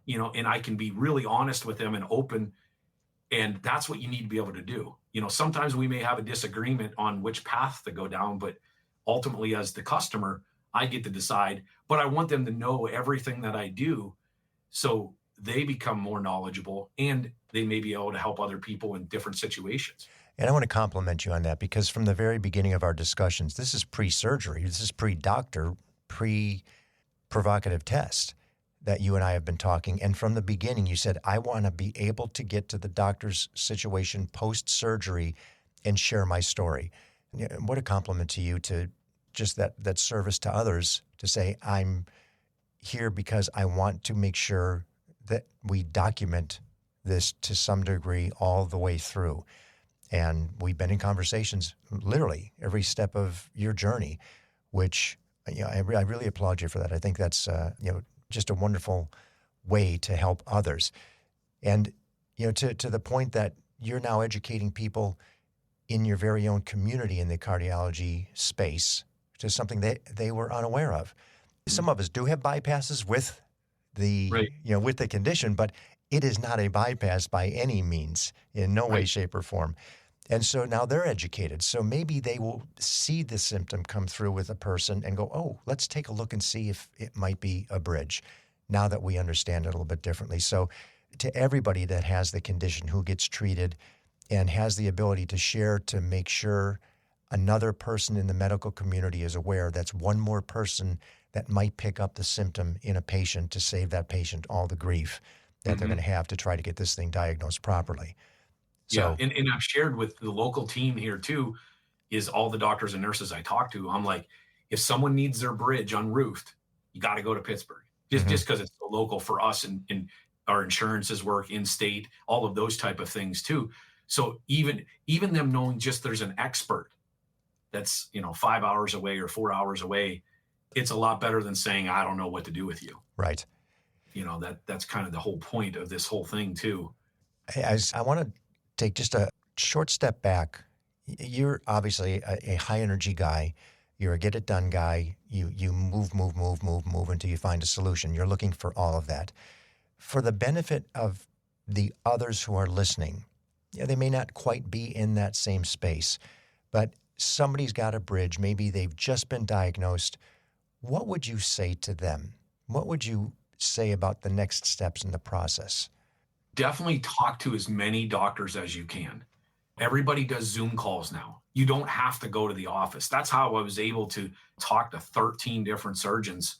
and I can be really honest with them and open. And that's what you need to be able to do. Sometimes we may have a disagreement on which path to go down, but ultimately as the customer, I get to decide, but I want them to know everything that I do so they become more knowledgeable and they may be able to help other people in different situations.
And I want to compliment you on that because from the very beginning of our discussions, this is pre-surgery, this is pre-doctor, pre-provocative test that you and I have been talking. And from the beginning, you said, I want to be able to get to the doctor's situation post-surgery and share my story. And what a compliment to you to just that service to others to say, I'm here because I want to make sure that we document this to some degree all the way through. And we've been in conversations literally every step of your journey, which I really applaud you for that. I think that's just a wonderful way to help others. And to the point that you're now educating people in your very own community in the cardiology space to something that they were unaware of. Some of us do have bypasses with the
Right.
With the condition, but it is not a bypass by any means, in no way,
Right.
shape, or form. And so now they're educated. So maybe they will see the symptom come through with a person and go, oh, let's take a look and see if it might be a bridge now that we understand it a little bit differently. So to everybody that has the condition who gets treated and has the ability to share to make sure another person in the medical community is aware. That's one more person that might pick up the symptom in a patient to save that patient all the grief that they're going to have to try to get this thing diagnosed properly. So,
Yeah, and I've shared with the local team here too, is all the doctors and nurses I talk to. I'm like, if someone needs their bridge unroofed, you got to go to Pittsburgh. Just because it's so local for us, and our insurances work in state, all of those type of things too. So even them knowing just there's an expert that's 5 hours away or 4 hours away, it's a lot better than saying I don't know what to do with you.
right.
That's kind of the whole point of this whole thing too.
I want to take just a short step back. You're obviously a high energy guy. You're a get it done guy. You move until you find a solution. You're looking for all of that. For the benefit of the others who are listening, they may not quite be in that same space, but somebody's got a bridge. Maybe they've just been diagnosed. What would you say to them? What would you say about the next steps in the process?
Definitely talk to as many doctors as you can. Everybody does Zoom calls now. You don't have to go to the office. That's how I was able to talk to 13 different surgeons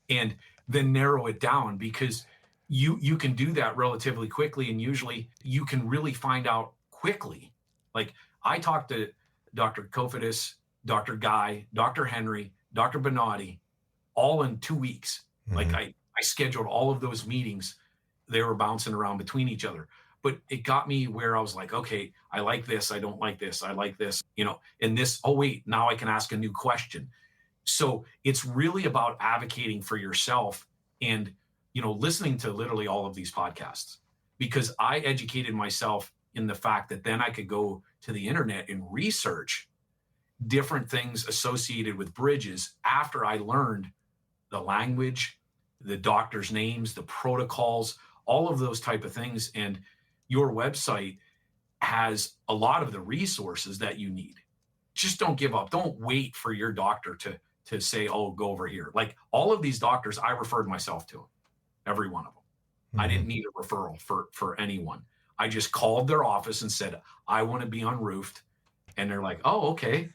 and then narrow it down, because you can do that relatively quickly, and usually you can really find out quickly. Like, I talked to Dr. Kofidis, Dr. Guy, Dr. Henry, Dr. Benatti, all in 2 weeks. Like, I scheduled all of those meetings. They were bouncing around between each other. But it got me where I was like, okay, I like this, I don't like this, I like this, and this, oh wait, now I can ask a new question. So it's really about advocating for yourself and, listening to literally all of these podcasts, because I educated myself in the fact that then I could go to the internet and research different things associated with bridges after I learned the language, the doctor's names, the protocols, all of those type of things. And your website has a lot of the resources that you need. Just don't give up. Don't wait for your doctor to say, oh, go over here. Like, all of these doctors, I referred myself to them, every one of them. I didn't need a referral for anyone. I just called their office and said, I want to be unroofed. And they're like, oh, okay,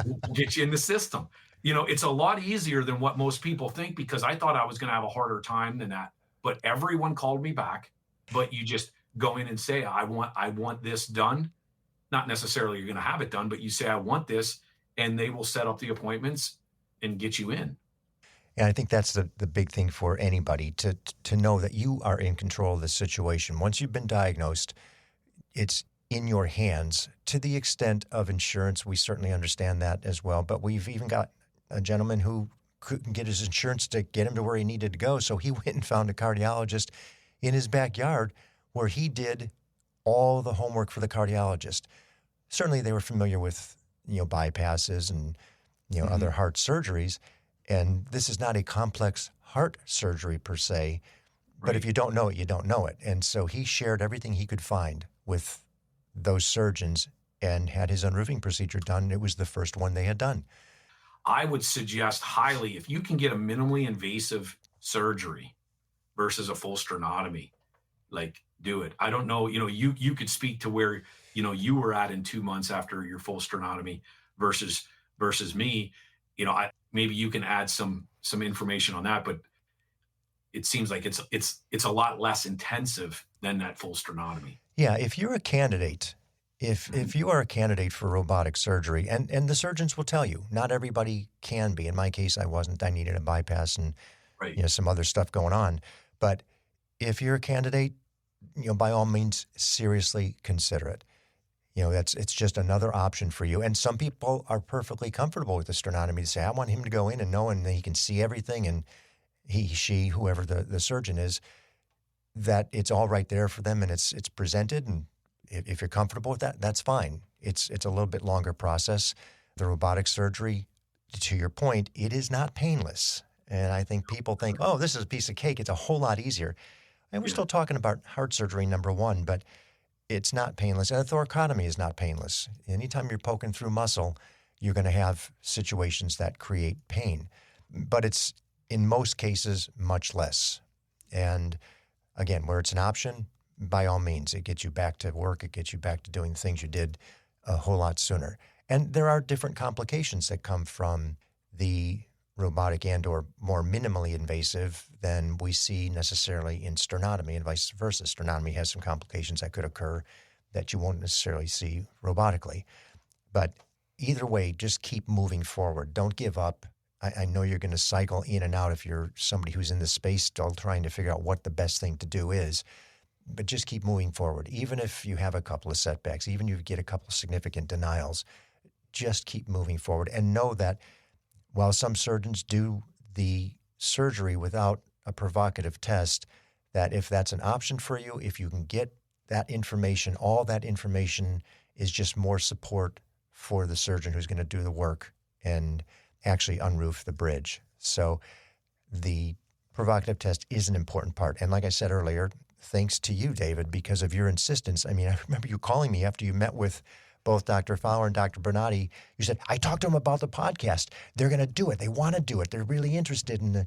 we'll get you in the system. It's a lot easier than what most people think, because I thought I was going to have a harder time than that. But everyone called me back. But you just go in and say, I want this done. Not necessarily you're going to have it done, but you say, I want this, and they will set up the appointments and get you in.
And I think that's the big thing for anybody, to know that you are in control of the situation. Once you've been diagnosed, it's in your hands. To the extent of insurance, we certainly understand that as well. But we've even got a gentleman who couldn't get his insurance to get him to where he needed to go. So he went and found a cardiologist in his backyard, where he did all the homework for the cardiologist. Certainly they were familiar with, bypasses and, other heart surgeries. And this is not a complex heart surgery per se, but if you don't know it, you don't know it. And so he shared everything he could find with those surgeons and had his unroofing procedure done. It was the first one they had done.
I would suggest highly, if you can get a minimally invasive surgery versus a full sternotomy, like, do it. I don't know, you could speak to where, you were at in 2 months after your full sternotomy versus me. Maybe you can add some information on that, but it seems like it's a lot less intensive than that full sternotomy.
Yeah, if you're a candidate, if you are a candidate for robotic surgery, and the surgeons will tell you, not everybody can be. In my case, I wasn't. I needed a bypass and some other stuff going on. But if you're a candidate, by all means, seriously consider it. It's just another option for you. And some people are perfectly comfortable with the sternotomy. They say, I want him to go in and know, and he can see everything, and she, whoever the surgeon is, that it's all right there for them, and it's presented. And if you're comfortable with that, that's fine. It's a little bit longer process. The robotic surgery, to your point, it is not painless. And I think people think, oh, this is a piece of cake. It's a whole lot easier. And we're still talking about heart surgery, number one, but it's not painless. And a thoracotomy is not painless. Anytime you're poking through muscle, you're going to have situations that create pain. But it's, in most cases, much less. And again, where it's an option, by all means, it gets you back to work. It gets you back to doing the things you did a whole lot sooner. And there are different complications that come from the robotic and or more minimally invasive than we see necessarily in sternotomy, and vice versa. Sternotomy has some complications that could occur that you won't necessarily see robotically. But either way, just keep moving forward. Don't give up. I know you're going to cycle in and out if you're somebody who's in the space still trying to figure out what the best thing to do is. But just keep moving forward. Even if you have a couple of setbacks, even if you get a couple of significant denials, just keep moving forward. And know that while some surgeons do the surgery without a provocative test, that if that's an option for you, if you can get that information, all that information is just more support for the surgeon who's going to do the work and actually unroof the bridge. So the provocative test is an important part. And like I said earlier, thanks to you, David, because of your insistence. I mean, I remember you calling me after you met with both Dr. Fowler and Dr. Bernardi. You said, I talked to them about the podcast. They're going to do it. They want to do it. They're really interested in,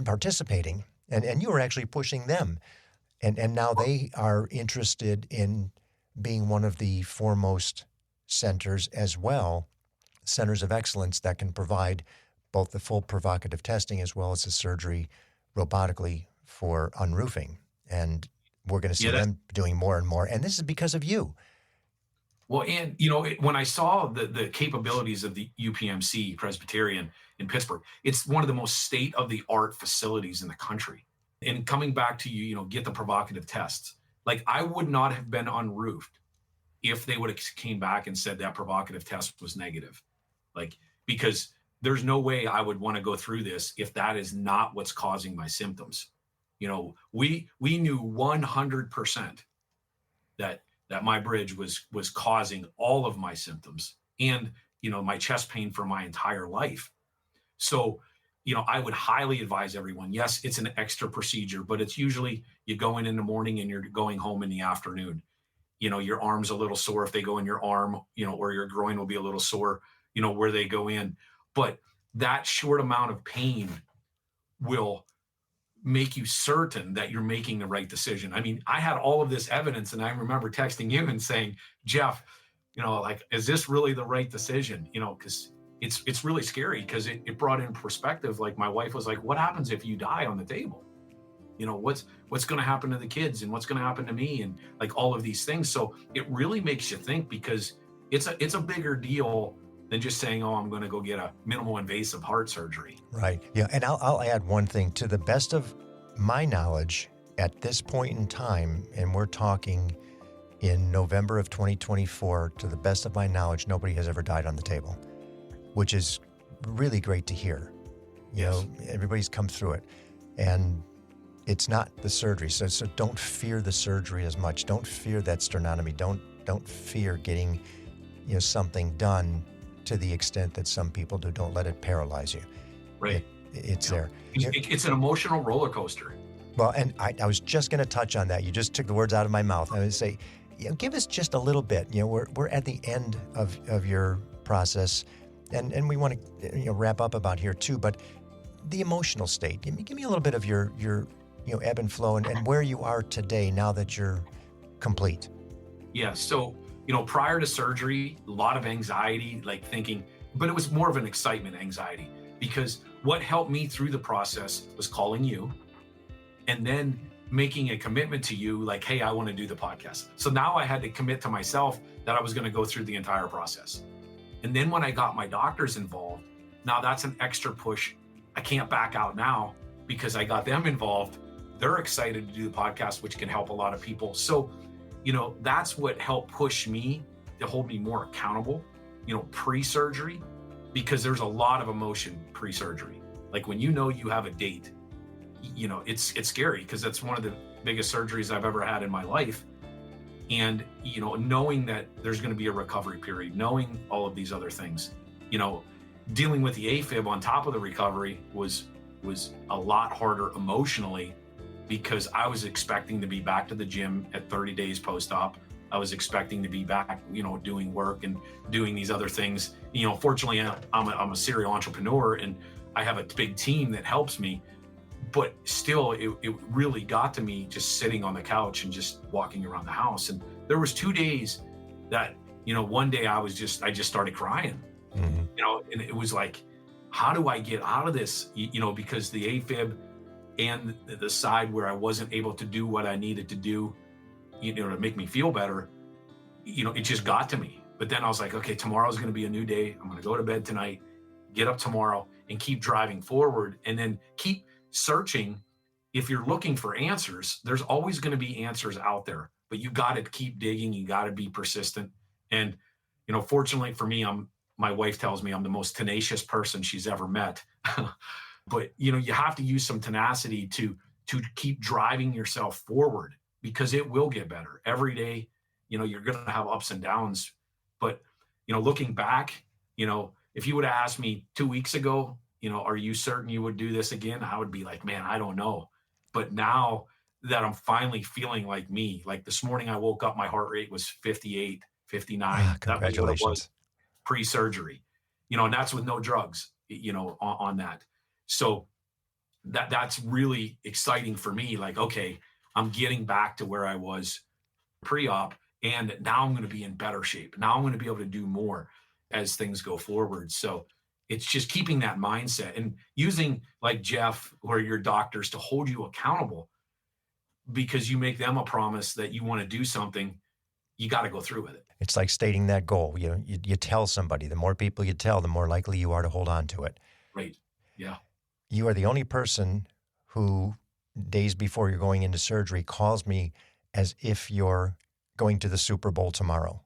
participating. And you were actually pushing them. And now they are interested in being one of the foremost centers as well, centers of excellence that can provide both the full provocative testing as well as the surgery robotically for unroofing. And we're going to see them doing more and more. And this is because of you.
Well, and, when I saw the capabilities of the UPMC Presbyterian in Pittsburgh, it's one of the most state-of-the-art facilities in the country. And coming back to you, get the provocative tests. Like, I would not have been unroofed if they would have came back and said that provocative test was negative. Like, because there's no way I would want to go through this if that is not what's causing my symptoms. We knew 100% that my bridge was causing all of my symptoms and, my chest pain for my entire life. So, I would highly advise everyone, yes, it's an extra procedure, but it's usually you go in the morning and you're going home in the afternoon. Your arm's a little sore if they go in your arm, or your groin will be a little sore, where they go in. But that short amount of pain will make you certain that you're making the right decision. I mean, I had all of this evidence, and I remember texting you and saying, Jeff, is this really the right decision? Because it's really scary, because it brought in perspective. Like, my wife was like, what happens if you die on the table? What's going to happen to the kids, and what's going to happen to me, and like all of these things. So it really makes you think, because it's a bigger deal than just saying, oh, I'm going to go get a minimal invasive heart surgery.
Right. Yeah. And I'll add one thing. To the best of my knowledge at this point in time, and we're talking in November of 2024, to the best of my knowledge, nobody has ever died on the table, which is really great to hear. Everybody's come through it. And it's not the surgery. So don't fear the surgery as much. Don't fear that sternotomy. Don't fear getting something done to the extent that some people do. Don't let it paralyze you.
Right.
It's there.
It's an emotional roller coaster.
Well, and I was just going to touch on that. You just took the words out of my mouth. I would say, give us just a little bit. We're at the end of your process, and we want to wrap up about here too. But the emotional state. Give me a little bit of your ebb and flow, and where you are today now that you're complete.
Yeah. So, prior to surgery, a lot of anxiety, like thinking, but it was more of an excitement anxiety, because what helped me through the process was calling you and then making a commitment to you, like, hey, I want to do the podcast. So now I had to commit to myself that I was going to go through the entire process. And then when I got my doctors involved, now that's an extra push. I can't back out now, because I got them involved. They're excited to do the podcast, which can help a lot of people. So, that's what helped push me to hold me more accountable, pre-surgery, because there's a lot of emotion pre-surgery. Like, when you have a date, it's scary, because that's one of the biggest surgeries I've ever had in my life. And, knowing that there's going to be a recovery period, knowing all of these other things, dealing with the AFIB on top of the recovery was a lot harder emotionally, because I was expecting to be back to the gym at 30 days post-op. I was expecting to be back, doing work and doing these other things. Fortunately, I'm a serial entrepreneur, and I have a big team that helps me. But still, it really got to me just sitting on the couch and just walking around the house. And there was 2 days that, one day I just started crying, and it was like, how do I get out of this? Because the AFib and the side where I wasn't able to do what I needed to do, to make me feel better, it just got to me. But then I was like, okay, tomorrow's going to be a new day. I'm going to go to bed tonight, get up tomorrow, and keep driving forward, and then keep searching. If you're looking for answers, there's always going to be answers out there, but you got to keep digging. You got to be persistent. And, fortunately for me, my wife tells me I'm the most tenacious person she's ever met. But, you have to use some tenacity to keep driving yourself forward, because it will get better every day. You're going to have ups and downs, but, looking back, if you would have asked me 2 weeks ago, are you certain you would do this again? I would be like, man, I don't know. But now that I'm finally feeling like me, like this morning I woke up, my heart rate was 58, 59.
Congratulations.
That was what it was pre-surgery, and that's with no drugs, on that. So that's really exciting for me. Like, okay, I'm getting back to where I was pre-op, and now I'm going to be in better shape. Now I'm going to be able to do more as things go forward. So it's just keeping that mindset and using, like Jeff or your doctors, to hold you accountable, because you make them a promise that you want to do something. You got to go through with it.
It's like stating that goal. You tell somebody. The more people you tell, the more likely you are to hold on to it.
Right. Yeah.
You are the only person who, days before you're going into surgery, calls me as if you're going to the Super Bowl tomorrow.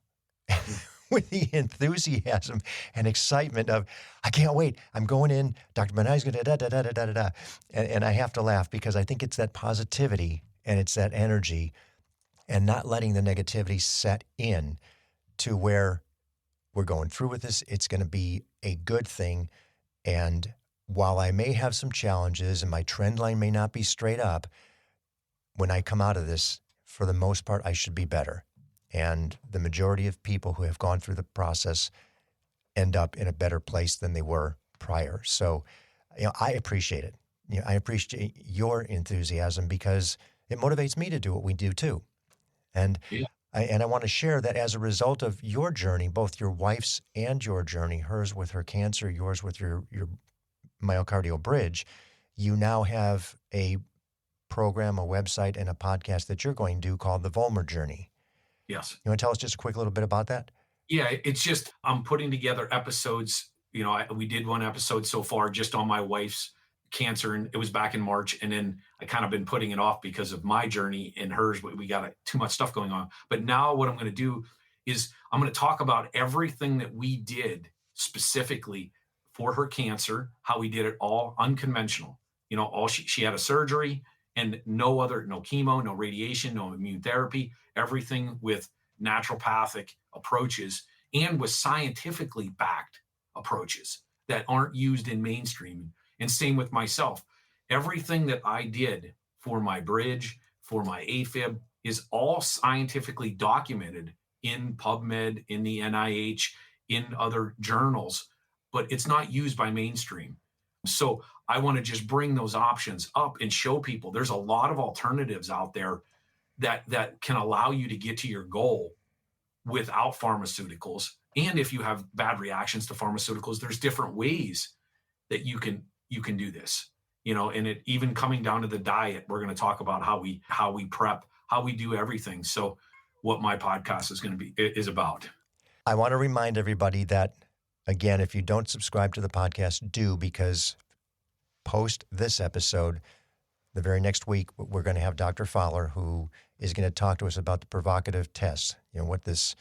With the enthusiasm and excitement of, I can't wait. I'm going in. Dr. Benai's going to da-da-da-da-da-da. And I have to laugh, because I think it's that positivity and it's that energy, and not letting the negativity set in to where we're going through with this. It's going to be a good thing. And while I may have some challenges and my trend line may not be straight up, when I come out of this, for the most part, I should be better. And the majority of people who have gone through the process end up in a better place than they were prior. So, I appreciate it. I appreciate your enthusiasm, because it motivates me to do what we do too. And
Yeah.
I want to share that as a result of your journey, both your wife's and your journey, hers with her cancer, yours with your myocardial bridge, you now have a program, a website, and a podcast that you're going to do called The Vollmer Journey.
Yes.
You want to tell us just a quick little bit about that?
Yeah, it's just, I'm putting together episodes. We did one episode so far just on my wife's cancer, and it was back in March. And then I kind of been putting it off because of my journey and hers. We got too much stuff going on. But now what I'm going to do is I'm going to talk about everything that we did specifically for her cancer, how we did it all unconventional. She had a surgery and no chemo, no radiation, no immune therapy, everything with naturopathic approaches and with scientifically backed approaches that aren't used in mainstream. And same with myself. Everything that I did for my bridge, for my AFib, is all scientifically documented in PubMed, in the NIH, in other journals, but it's not used by mainstream. So I want to just bring those options up and show people there's a lot of alternatives out there that can allow you to get to your goal without pharmaceuticals. And if you have bad reactions to pharmaceuticals, there's different ways that you can do this, and it even coming down to the diet. We're going to talk about how we prep, how we do everything. So what my podcast is about.
I want to remind everybody that, again, if you don't subscribe to the podcast, do, because post this episode, the very next week, we're going to have Dr. Fowler, who is going to talk to us about the provocative tests, what this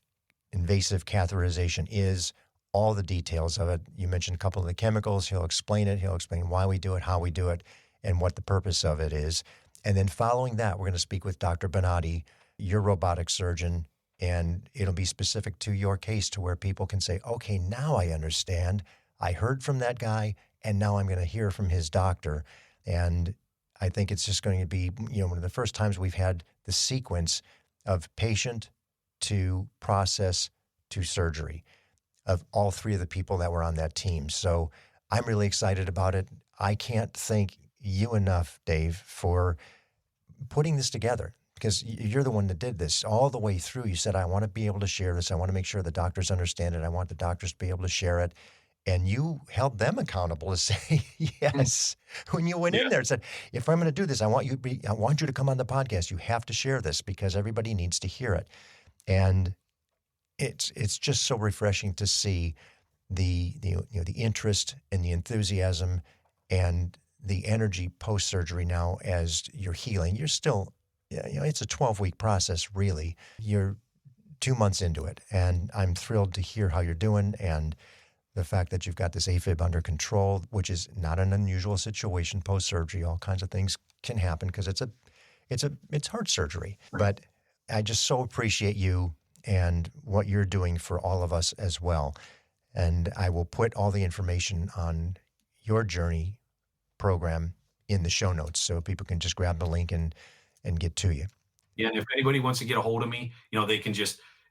invasive catheterization is, all the details of it. You mentioned a couple of the chemicals. He'll explain it. He'll explain why we do it, how we do it, and what the purpose of it is. And then following that, we're going to speak with Dr. Benatti, your robotic surgeon, and it'll be specific to your case, to where people can say, okay, now I understand. I heard from that guy, and now I'm going to hear from his doctor. And I think it's just going to be, one of the first times we've had the sequence of patient to process to surgery of all three of the people that were on that team. So I'm really excited about it. I can't think you enough, Dave, for putting this together, because you're the one that did this all the way through. You said, I want to be able to share this. I want to make sure the doctors understand it. I want the doctors to be able to share it. And you held them accountable to say yes. When you went in there and said, if I'm going to do this, I want you to come on the podcast. You have to share this because everybody needs to hear it. And it's just so refreshing to see the interest and the enthusiasm and the energy post-surgery now as you're healing. You're still, it's a 12-week process, really. You're 2 months into it, and I'm thrilled to hear how you're doing and the fact that you've got this AFIB under control, which is not an unusual situation post-surgery. All kinds of things can happen because it's heart surgery. Right. But I just so appreciate you and what you're doing for all of us as well. And I will put all the information on your journey program in the show notes so people can just grab the link and get to you.
Yeah, and if anybody wants to get a hold of me, they can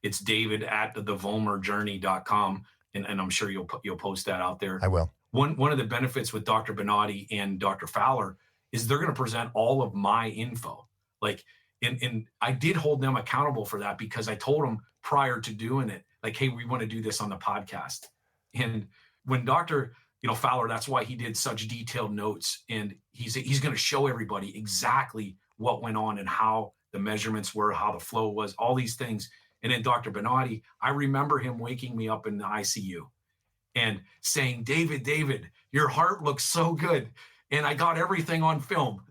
it's David at thevollmerjourney.com. And I'm sure you'll post that out there.
I will.
One of the benefits with Dr. Bonatti and Dr. Fowler is they're going to present all of my info. And I did hold them accountable for that because I told them prior to doing it, hey, we want to do this on the podcast. And when Dr. Fowler, that's why he did such detailed notes. And he's going to show everybody exactly what went on and how the measurements were, how the flow was, all these things. And then Dr. Bonatti, I remember him waking me up in the ICU and saying, David, your heart looks so good. And I got everything on film,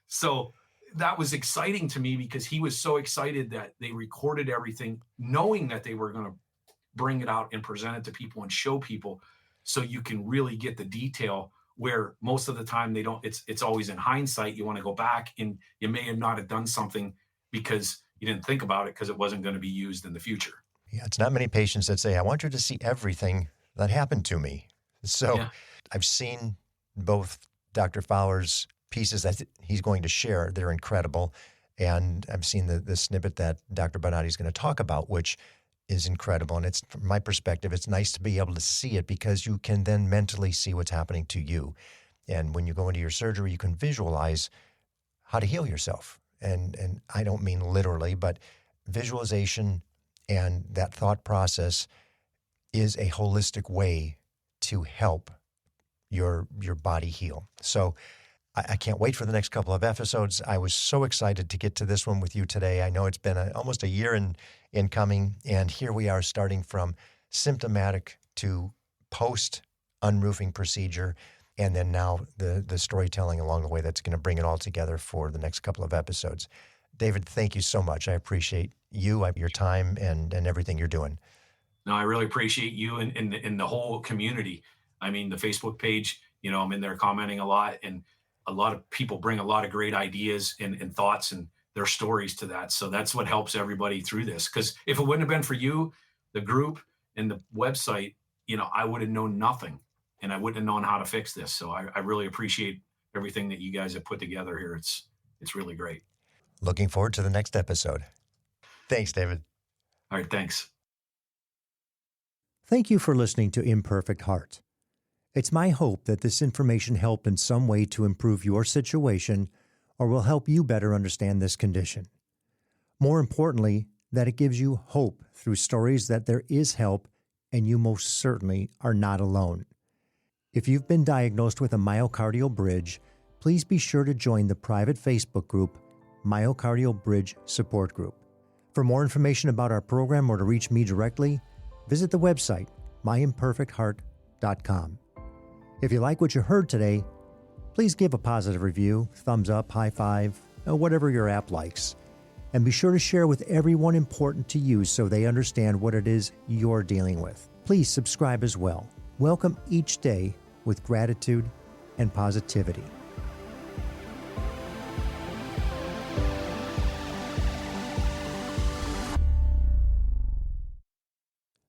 So that was exciting to me because he was so excited that they recorded everything, knowing that they were going to bring it out and present it to people and show people so you can really get the detail where most of the time they don't. It's always in hindsight. You want to go back and you may have not have done something because you didn't think about it because it wasn't going to be used in the future.
Yeah, it's not many patients that say, I want you to see everything that happened to me. So I've seen both Dr. Fowler's pieces that he's going to share. They're incredible. And I've seen the snippet that Dr. Bonatti is going to talk about, which is incredible. And it's, from my perspective, it's nice to be able to see it because you can then mentally see what's happening to you. And when you go into your surgery, you can visualize how to heal yourself. And I don't mean literally, but visualization and that thought process is a holistic way to help your body heal. So I can't wait for the next couple of episodes. I was so excited to get to this one with you today. I know it's been almost a year in coming, and here we are starting from symptomatic to post-unroofing procedure, and then now the storytelling along the way that's going to bring it all together for the next couple of episodes. David, thank you so much. I appreciate you, your time, and everything you're doing.
No, I really appreciate you and the whole community. I mean, the Facebook page, I'm in there commenting a lot, and a lot of people bring a lot of great ideas and thoughts and their stories to that. So that's what helps everybody through this. Because if it wouldn't have been for you, the group and the website, I would have known nothing. And I wouldn't have known how to fix this. So I really appreciate everything that you guys have put together here. It's really great.
Looking forward to the next episode. Thanks, David.
All right, thanks.
Thank you for listening to Imperfect Heart. It's my hope that this information helped in some way to improve your situation or will help you better understand this condition. More importantly, that it gives you hope through stories that there is help and you most certainly are not alone. If you've been diagnosed with a myocardial bridge, please be sure to join the private Facebook group, Myocardial Bridge Support Group. For more information about our program or to reach me directly, visit the website, myimperfectheart.com. If you like what you heard today, please give a positive review, thumbs up, high five, or whatever your app likes. And be sure to share with everyone important to you so they understand what it is you're dealing with. Please subscribe as well. Welcome each day with gratitude and positivity.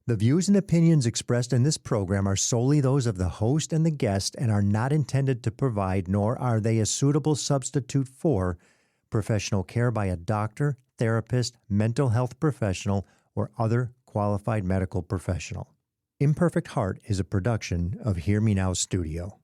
The views and opinions expressed in this program are solely those of the host and the guest and are not intended to provide, nor are they a suitable substitute for, professional care by a doctor, therapist, mental health professional, or other qualified medical professional. Imperfect Heart is a production of Hear Me Now Studio.